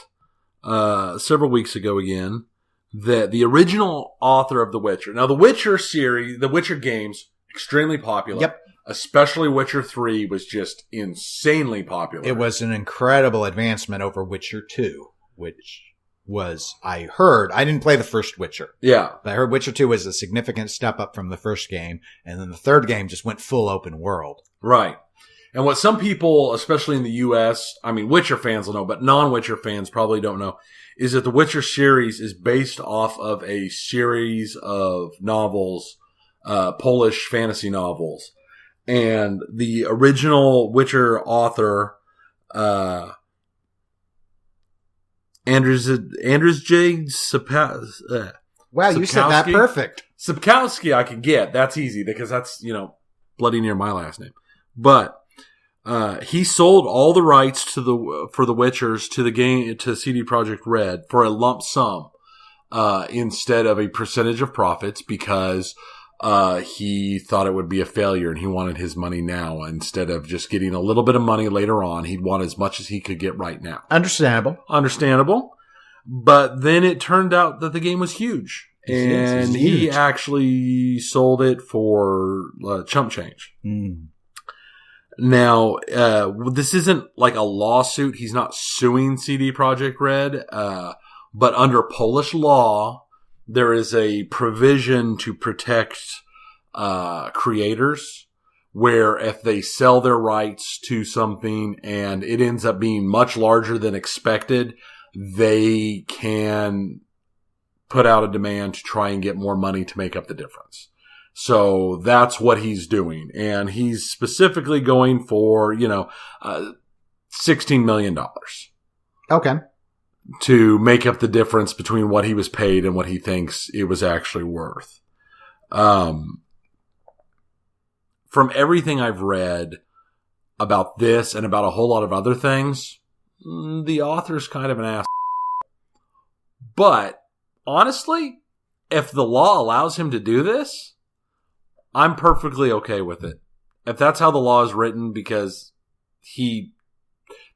several weeks ago again that the original author of The Witcher... Now, The Witcher series, The Witcher games, extremely popular. Yep. Especially Witcher 3 was just insanely popular. It was an incredible advancement over Witcher 2, which was, I didn't play the first Witcher. Yeah. But I heard Witcher 2 was a significant step up from the first game, and then the third game just went full open world. Right. And what some people, especially in the US, I mean, Witcher fans will know, but non-Witcher fans probably don't know, is that the Witcher series is based off of a series of novels, Polish fantasy novels. And the original Witcher author, Andrzej Wow, you said that perfect. Sapkowski I can get. That's easy because that's, bloody near my last name. But he sold all the rights for the Witchers to the game to CD Projekt Red for a lump sum instead of a percentage of profits because he thought it would be a failure and he wanted his money now instead of just getting a little bit of money later on. He'd want as much as he could get right now. Understandable. But then it turned out that the game was huge. And he actually sold it for chump change. Mm. Now, this isn't like a lawsuit. He's not suing CD Projekt Red. But under Polish law, there is a provision to protect creators where if they sell their rights to something and it ends up being much larger than expected, they can put out a demand to try and get more money to make up the difference. So that's what he's doing. And he's specifically going for, $16 million. Okay. To make up the difference between what he was paid and what he thinks it was actually worth. From everything I've read about this and about a whole lot of other things, the author's kind of an ass. But honestly, if the law allows him to do this, I'm perfectly okay with it. If that's how the law is written, because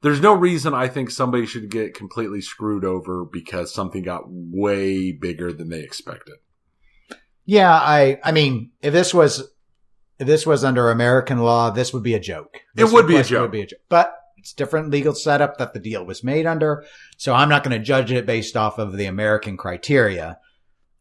there's no reason I think somebody should get completely screwed over because something got way bigger than they expected. Yeah, I mean, if this was under American law, this would be a joke. It would be a joke. But it's different legal setup that the deal was made under. So I'm not going to judge it based off of the American criteria.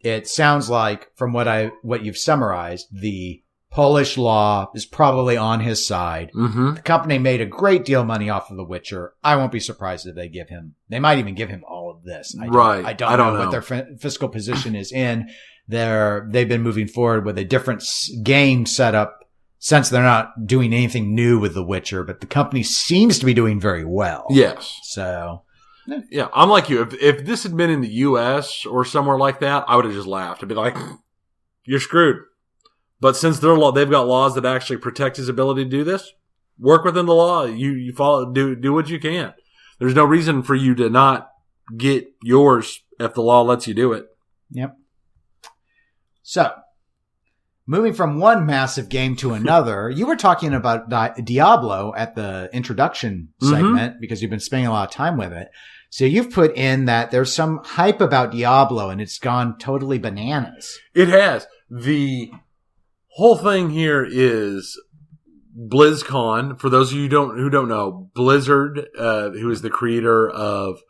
It sounds like from what you've summarized, the Polish law is probably on his side. Mm-hmm. The company made a great deal of money off of The Witcher. I won't be surprised if they might even give him all of this. I don't know what their fiscal position is in. They've been moving forward with a different game setup since they're not doing anything new with The Witcher, but the company seems to be doing very well. Yes. So, yeah, I'm like you. If this had been in the U.S. or somewhere like that, I would have just laughed. I'd be like, you're screwed. But since they've got laws that actually protect his ability to do this, work within the law. You follow, do what you can. There's no reason for you to not get yours if the law lets you do it. Yep. So, Moving from one massive game to another, you were talking about Diablo at the introduction segment because you've been spending a lot of time with it. So you've put in that there's some hype about Diablo and it's gone totally bananas. It has. The whole thing here is BlizzCon. For those of you who don't know, Blizzard, who is the creator of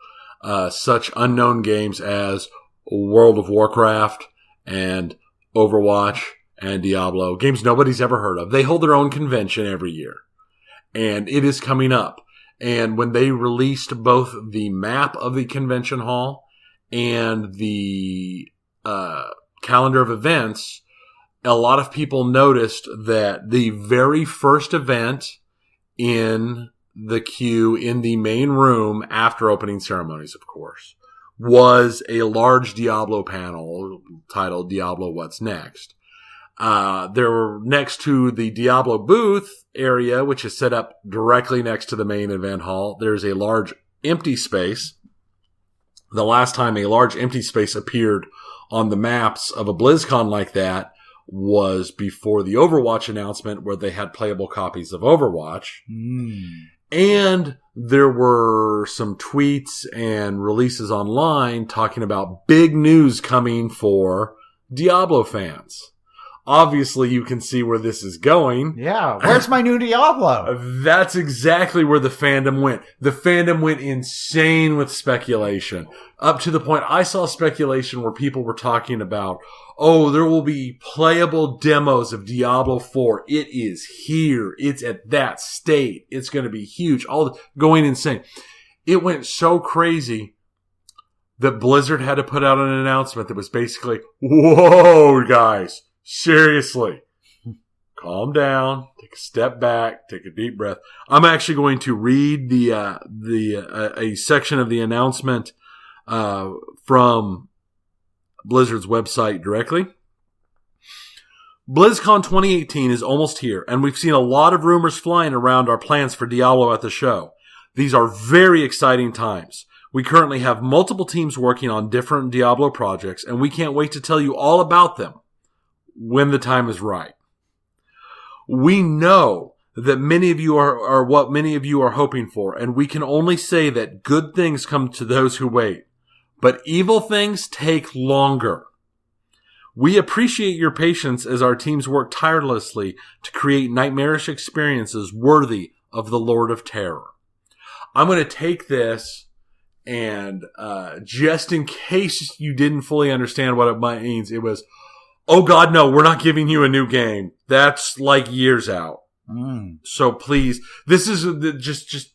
such unknown games as World of Warcraft and Overwatch and Diablo, games nobody's ever heard of. They hold their own convention every year, and it is coming up. And when they released both the map of the convention hall and the calendar of events, a lot of people noticed that the very first event in the queue in the main room after opening ceremonies, of course, was a large Diablo panel titled Diablo What's Next. There were next to the Diablo booth area, which is set up directly next to the main event hall. There's a large empty space. The last time a large empty space appeared on the maps of a BlizzCon like that was before the Overwatch announcement, where they had playable copies of Overwatch. And there were some tweets and releases online talking about big news coming for Diablo fans. Obviously, you can see where this is going. Yeah, where's my new Diablo? That's exactly where the fandom went. The fandom went insane with speculation. Up to the point I saw speculation where people were talking about, oh, there will be playable demos of Diablo 4. It is here. It's at that state. It's going to be huge. All going insane. It went so crazy that Blizzard had to put out an announcement that was basically, whoa, guys. Seriously, calm down, take a step back, take a deep breath. I'm actually going to read a section of the announcement from Blizzard's website directly. BlizzCon 2018 is almost here, and we've seen a lot of rumors flying around our plans for Diablo at the show. These are very exciting times. We currently have multiple teams working on different Diablo projects, and we can't wait to tell you all about them when the time is right. We know that many of you are what many of you are hoping for, and we can only say that good things come to those who wait, but evil things take longer. We appreciate your patience as our teams work tirelessly to create nightmarish experiences worthy of the Lord of Terror. I'm going to take this and just in case you didn't fully understand what it means, it was, oh God, no, we're not giving you a new game. That's like years out. So please, this is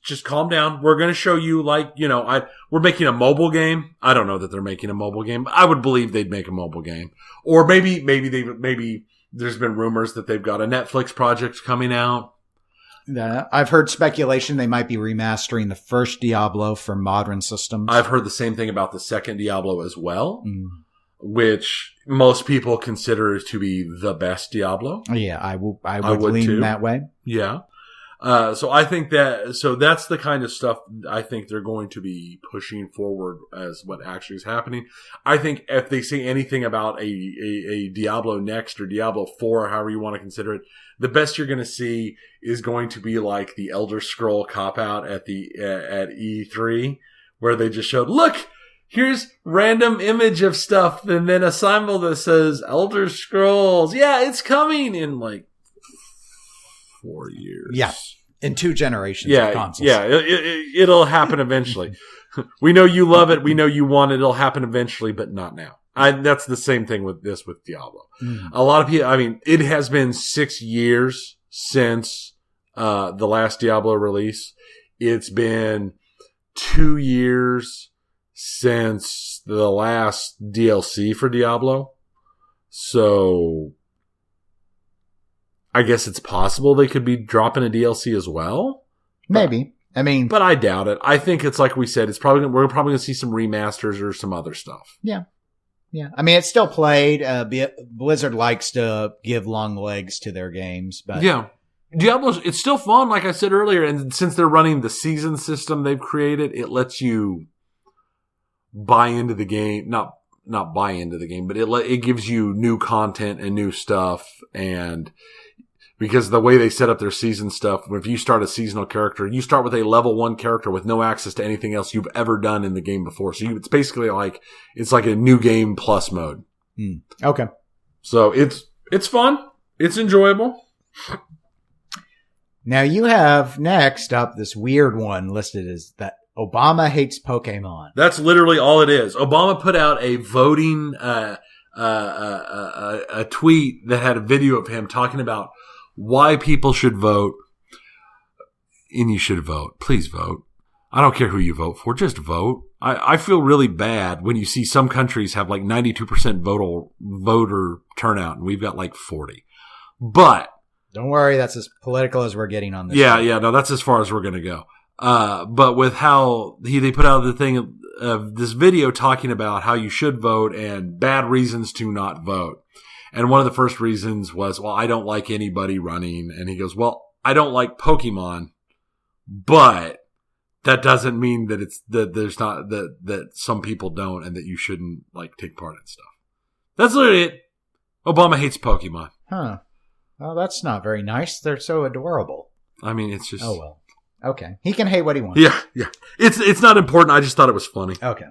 just calm down. We're going to show you we're making a mobile game. I don't know that they're making a mobile game. I would believe they'd make a mobile game, or maybe there's been rumors that they've got a Netflix project coming out. I've heard speculation they might be remastering the first Diablo for modern systems. I've heard the same thing about the second Diablo as well. Which most people consider to be the best Diablo. Yeah, I would lean too. That way. Yeah. So I think that's the kind of stuff I think they're going to be pushing forward as what actually is happening. I think if they say anything about a Diablo Next or Diablo 4, or however you want to consider it, the best you're going to see is going to be like the Elder Scroll cop-out at E3, where they just showed, look, here's random image of stuff, and then a symbol that says Elder Scrolls. Yeah, it's coming in like 4 years. Yeah, in 2 generations of consoles. Yeah, it'll happen eventually. We know you love it. We know you want it. It'll happen eventually, but not now. That's the same thing with Diablo. A lot of people, it has been 6 years since the last Diablo release. It's been 2 years since the last DLC for Diablo. So I guess it's possible they could be dropping a DLC as well. Maybe. But I doubt it. I think it's like we said, we're probably going to see some remasters or some other stuff. Yeah. Yeah. It's still played. Blizzard likes to give long legs to their games, but yeah. Diablo, it's still fun, like I said earlier, and since they're running the season system they've created, it lets you buy into the game, not not buy into the game, but it gives you new content and new stuff. And because the way they set up their season stuff, if you start a seasonal character, you start with a level 1 character with no access to anything else you've ever done in the game before. So it's basically like, it's like a new game plus mode. Okay. So it's fun. It's enjoyable. Now you have next up this weird one listed as that Obama hates Pokemon. That's literally all it is. Obama put out a voting, a tweet that had a video of him talking about why people should vote. And you should vote. Please vote. I don't care who you vote for. Just vote. I feel really bad when you see some countries have like 92% voter turnout and we've got like 40. But don't worry, that's as political as we're getting on this. Yeah, no, that's as far as we're going to go. But with how they put out the thing of this video talking about how you should vote and bad reasons to not vote. And one of the first reasons was, well, I don't like anybody running. And he goes, well, I don't like Pokemon, but that doesn't mean that that some people don't and that you shouldn't like take part in stuff. That's literally it. Obama hates Pokemon. Huh. Well, that's not very nice. They're so adorable. I mean, it's just... Oh, well. Okay. He can hate what he wants. Yeah. It's not important. I just thought it was funny. Okay.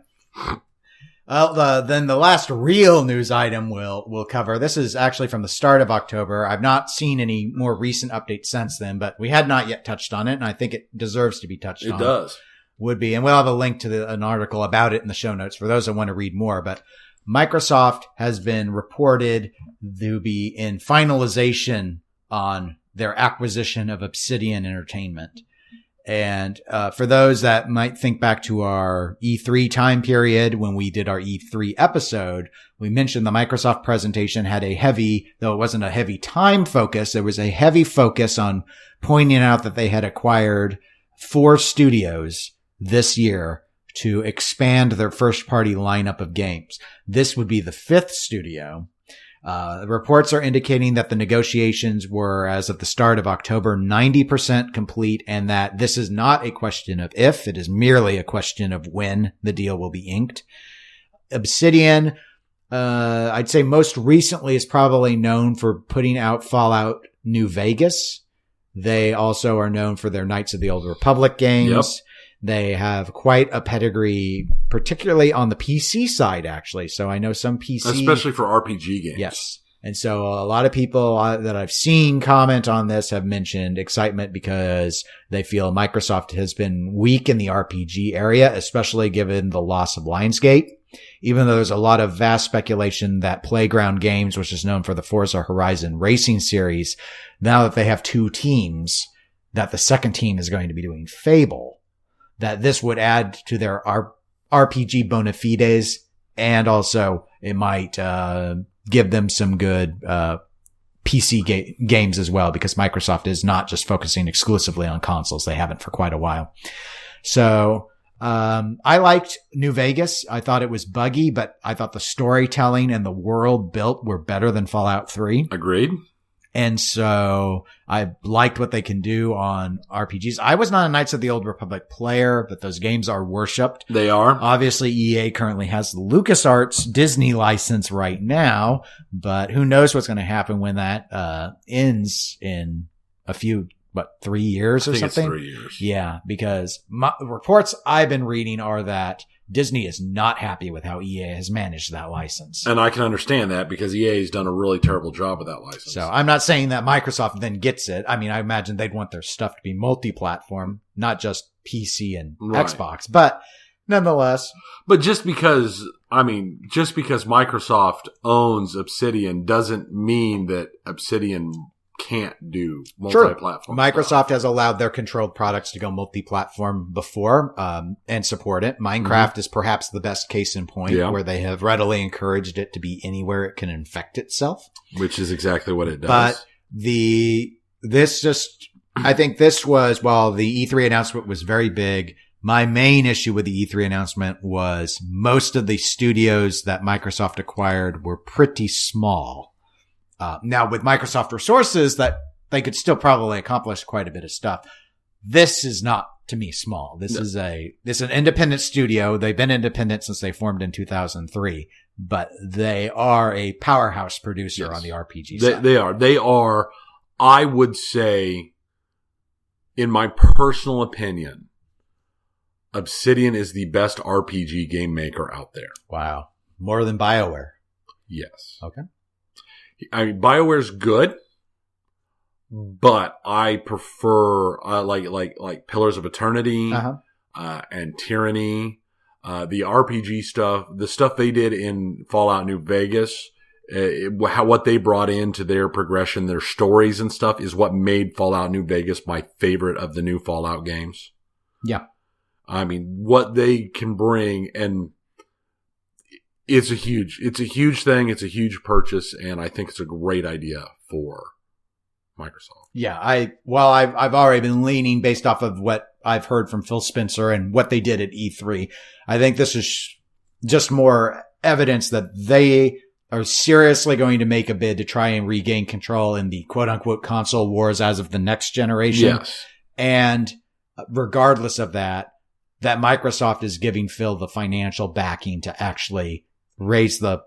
Well, then the last real news item we'll cover. This is actually from the start of October. I've not seen any more recent updates since then, but we had not yet touched on it, and I think it deserves to be touched on. It does. Would be. And we'll have a link to an article about it in the show notes for those that want to read more. But Microsoft has been reported to be in finalization on their acquisition of Obsidian Entertainment. And for those that might think back to our E3 time period when we did our E3 episode, we mentioned the Microsoft presentation had though it wasn't a heavy time focus, there was a heavy focus on pointing out that they had acquired 4 studios this year to expand their first-party lineup of games. This would be the 5th studio. Reports are indicating that the negotiations were, as of the start of October, 90% complete, and that this is not a question of if, it is merely a question of when the deal will be inked. Obsidian, I'd say most recently is probably known for putting out Fallout New Vegas. They also are known for their Knights of the Old Republic games. Yep. They have quite a pedigree, particularly on the PC side, actually. So I know some PC... Especially for RPG games. Yes. And so a lot of people that I've seen comment on this have mentioned excitement because they feel Microsoft has been weak in the RPG area, especially given the loss of Lionsgate. Even though there's a lot of vast speculation that Playground Games, which is known for the Forza Horizon racing series, now that they have 2 teams, that the second team is going to be doing Fable, that this would add to their RPG bona fides, and also it might give them some good PC games as well, because Microsoft is not just focusing exclusively on consoles. They haven't for quite a while. So I liked New Vegas. I thought it was buggy, but I thought the storytelling and the world built were better than Fallout 3. Agreed. And so I liked what they can do on RPGs. I was not a Knights of the Old Republic player, but those games are worshipped. They are. Obviously, EA currently has the LucasArts Disney license right now, but who knows what's going to happen when that ends in a few, 3 years or something? It's 3 years. Yeah, because reports I've been reading are that Disney is not happy with how EA has managed that license. And I can understand that because EA has done a really terrible job with that license. So I'm not saying that Microsoft then gets it. I mean, I imagine they'd want their stuff to be multi-platform, not just PC and Xbox, but nonetheless. But just because Microsoft owns Obsidian doesn't mean that Obsidian can't do multi-platform. Microsoft has allowed their controlled products to go multi-platform before, and support it. Minecraft is perhaps the best case in point, where they have readily encouraged it to be anywhere it can infect itself. Which is exactly what it does. But I think this was, while the E3 announcement was very big, my main issue with the E3 announcement was most of the studios that Microsoft acquired were pretty small. Now with Microsoft resources that they could still probably accomplish quite a bit of stuff. This is not, to me, small. This is an independent studio. They've been independent since they formed in 2003. but they are a powerhouse producer on the RPG side. They are, I would say, in my personal opinion, Obsidian is the best RPG game maker out there. Wow. More than BioWare. Yes. Okay. I mean, BioWare's good, but I prefer, like Pillars of Eternity, and Tyranny, the RPG stuff, the stuff they did in Fallout New Vegas, what they brought into their progression, their stories and stuff is what made Fallout New Vegas my favorite of the new Fallout games. Yeah. I mean, what they can bring, and it's a huge thing. It's a huge purchase, and I think it's a great idea for Microsoft. Yeah. I've already been leaning based off of what I've heard from Phil Spencer and what they did at E3. I think this is just more evidence that they are seriously going to make a bid to try and regain control in the quote unquote console wars as of the next generation. Yes. And regardless of that Microsoft is giving Phil the financial backing to actually raise the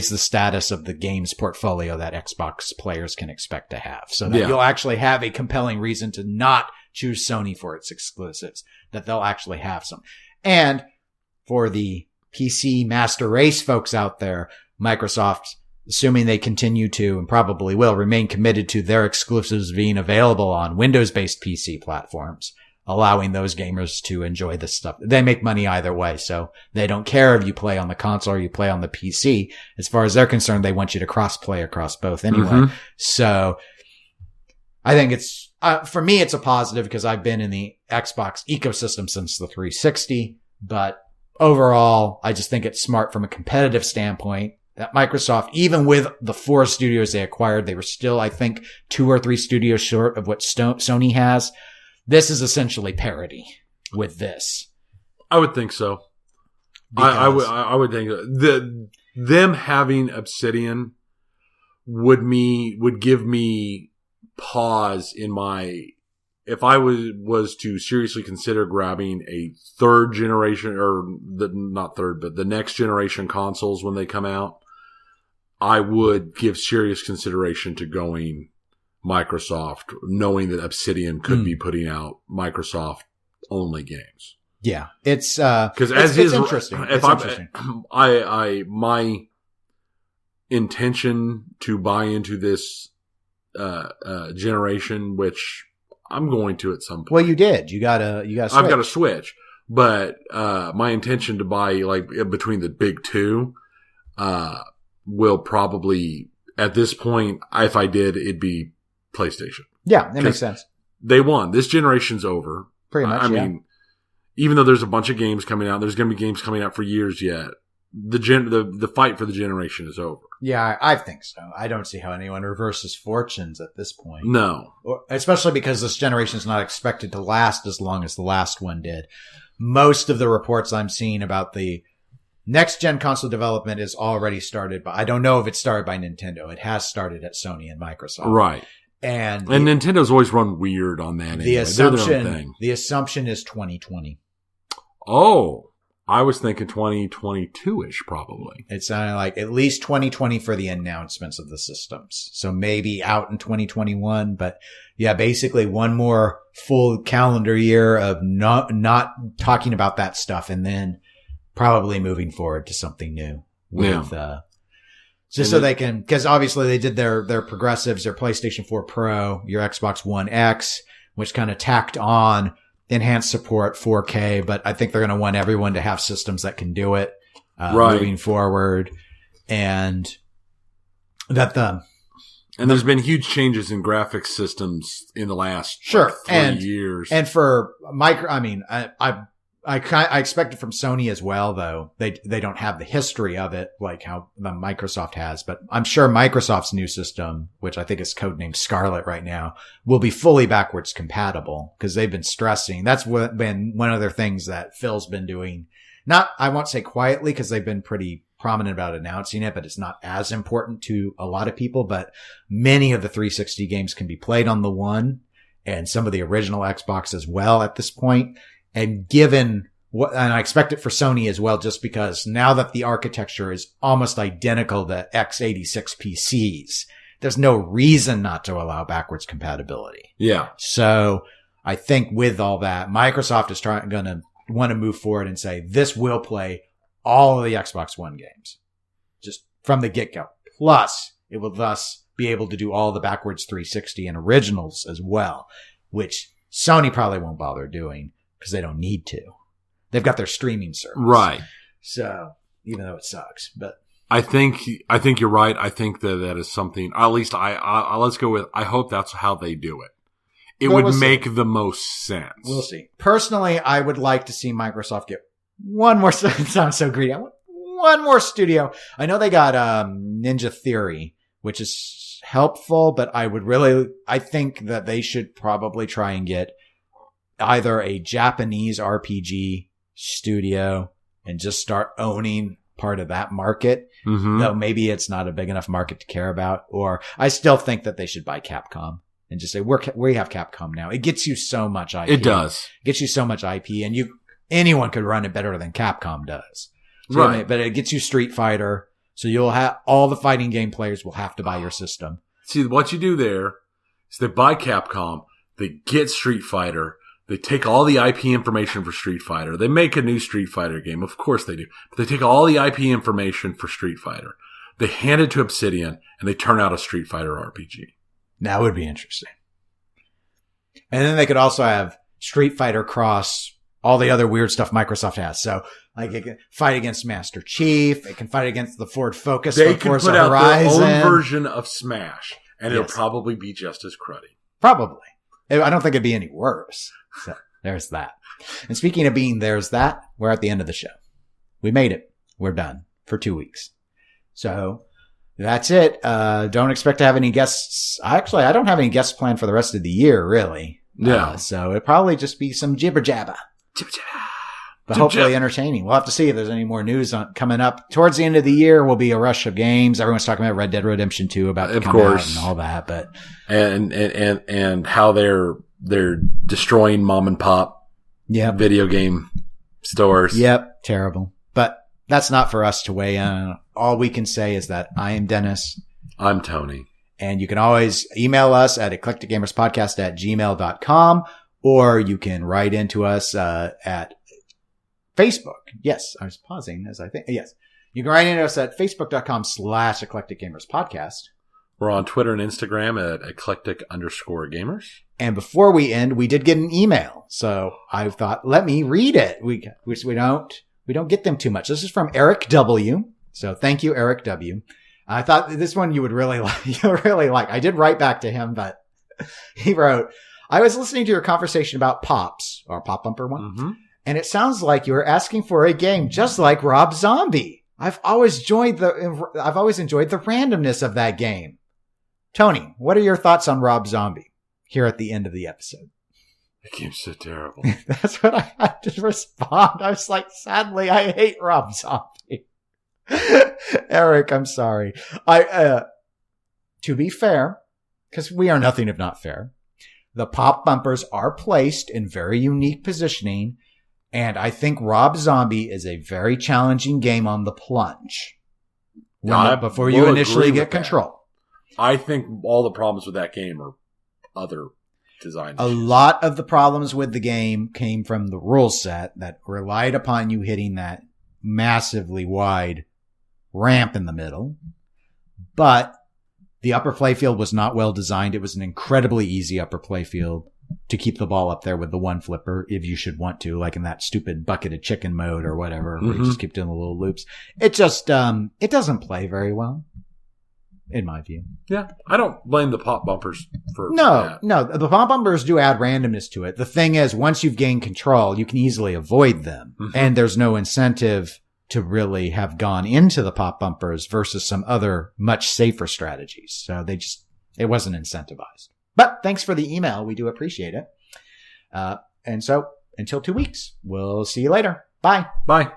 status of the games portfolio that Xbox players can expect to have. So that you'll actually have a compelling reason to not choose Sony for its exclusives, that they'll actually have some. And for the PC master race folks out there, Microsoft, assuming they continue to and probably will remain committed to their exclusives being available on Windows-based PC platforms, allowing those gamers to enjoy this stuff. They make money either way, so they don't care if you play on the console or you play on the PC. As far as they're concerned, they want you to cross-play across both anyway. Mm-hmm. So I think it's, for me, it's a positive because I've been in the Xbox ecosystem since the 360, but overall, I just think it's smart from a competitive standpoint that Microsoft, even with the 4 studios they acquired, they were still, I think, 2 or 3 studios short of what Sony has. This is essentially parity with this. I would think so. I would think them having Obsidian would give me pause in my, if I was to seriously consider grabbing a third generation, or not third, but the next generation consoles when they come out, I would give serious consideration to going Microsoft, knowing that Obsidian could be putting out Microsoft only games. Yeah, it's because it's interesting. My intention to buy into this generation, which I'm going to at some point. Well, you did. You got a Switch. I've got a Switch, but my intention to buy like between the big two will probably at this point, if I did, it'd be PlayStation. Yeah, that makes sense. They won. This generation's over. Pretty much. I mean, even though there's a bunch of games coming out, there's going to be games coming out for years yet. The fight for the generation is over. Yeah, I think so. I don't see how anyone reverses fortunes at this point. No. Especially because this generation is not expected to last as long as the last one did. Most of the reports I'm seeing about the next gen console development is already started, but I don't know if it started by Nintendo. It has started at Sony and Microsoft. Right. And Nintendo's always run weird on that. The assumption is 2020. Oh, I was thinking 2022-ish probably. It sounded like at least 2020 for the announcements of the systems. So maybe out in 2021, but yeah, basically one more full calendar year of not talking about that stuff, and then probably moving forward to something new with, just so they can, because obviously they did their progressives, their PlayStation 4 Pro, your Xbox One X, which kind of tacked on enhanced support 4K, but I think they're going to want everyone to have systems that can do it moving forward, and there's been huge changes in graphics systems in the last 3 years. And for I expect it from Sony as well, though. They don't have the history of it like how the Microsoft has, but I'm sure Microsoft's new system, which I think is codenamed Scarlet right now, will be fully backwards compatible because they've been stressing. That's been one of their things that Phil's been doing. Not, I won't say quietly because they've been pretty prominent about announcing it, but it's not as important to a lot of people. But many of the 360 games can be played on the One and some of the original Xbox as well at this point. And given and I expect it for Sony as well, just because now that the architecture is almost identical to x86 PCs, there's no reason not to allow backwards compatibility. Yeah. So I think with all that, Microsoft is going to want to move forward and say, this will play all of the Xbox One games just from the get-go. Plus, it will thus be able to do all the backwards 360 and originals as well, which Sony probably won't bother doing because they don't need to. They've got their streaming service. Right. So, even though it sucks, but I think you're right. I think that is something, at least I let's go with, I hope that's how they do it. It would make the most sense. We'll see. Personally, I would like to see Microsoft get one more, it sounds so greedy, one more studio. I know they got Ninja Theory, which is helpful, but I think that they should probably try and get either a Japanese RPG studio and just start owning part of that market. Mm-hmm. Though maybe it's not a big enough market to care about. Or I still think that they should buy Capcom and just say, we have Capcom now. It gets you so much IP. It does. It gets you so much IP, and anyone could run it better than Capcom does. So right. But it gets you Street Fighter. So you'll have all the fighting game players will have to buy your system. See, what you do there is they buy Capcom, they get Street Fighter, they take all the IP information for Street Fighter, they make a new Street Fighter game, of course they do, but they take all the IP information for Street Fighter, they hand it to Obsidian, and they turn out a Street Fighter RPG. That would be interesting. And then they could also have Street Fighter cross all the other weird stuff Microsoft has. So, like, it can fight against Master Chief. It can fight against the Ford Focus. They can put out their own version of Smash, and it'll probably be just as cruddy. Probably. I don't think it'd be any worse. So, there's that. And speaking of being there's that, we're at the end of the show. We made it. We're done for 2 weeks. So, that's it. Don't expect to have any guests. Actually, I don't have any guests planned for the rest of the year, really. Yeah. So it'll probably just be some jibber jabber. But hopefully entertaining. We'll have to see if there's any more news coming up. Towards the end of the year will be a rush of games. Everyone's talking about Red Dead Redemption 2 about to come out and all that, but and how they're destroying mom and pop video game stores. Yep, terrible. But that's not for us to weigh in. All we can say is that I am Dennis. I'm Tony. And you can always email us at eclecticgamerspodcast@gmail.com, or you can write into us at Facebook. Yes, I was pausing as I think. Yes. You can write into us at facebook.com/eclecticgamerspodcast. We're on Twitter and Instagram at eclectic_gamers. And before we end, we did get an email. So I thought, let me read it. We don't get them too much. This is from Eric W. So thank you, Eric W. I thought this one you would really like. I did write back to him, but he wrote, I was listening to your conversation about Pops, or Pop Bumper one, mm-hmm. and it sounds like you were asking for a game just like Rob Zombie. I've always enjoyed the randomness of that game. Tony, what are your thoughts on Rob Zombie? Here at the end of the episode. That game's so terrible. That's what I had to respond. I was like, sadly, I hate Rob Zombie. Eric, I'm sorry. To be fair, because we are nothing if not fair, the pop bumpers are placed in very unique positioning, and I think Rob Zombie is a very challenging game on the plunge. Before you initially get control. I think all the problems with that game are other design issues. A lot of the problems with the game came from the rule set that relied upon you hitting that massively wide ramp in the middle. But the upper playfield was not well designed. It was an incredibly easy upper playfield to keep the ball up there with the one flipper if you should want to, like in that stupid bucket of chicken mode or whatever, where you just keep doing the little loops. It just, it doesn't play very well. In my view. Yeah. I don't blame the pop bumpers for that. No, the pop bumpers do add randomness to it. The thing is, once you've gained control, you can easily avoid them. Mm-hmm. And there's no incentive to really have gone into the pop bumpers versus some other much safer strategies. So it wasn't incentivized. But thanks for the email. We do appreciate it. And so until 2 weeks, we'll see you later. Bye. Bye.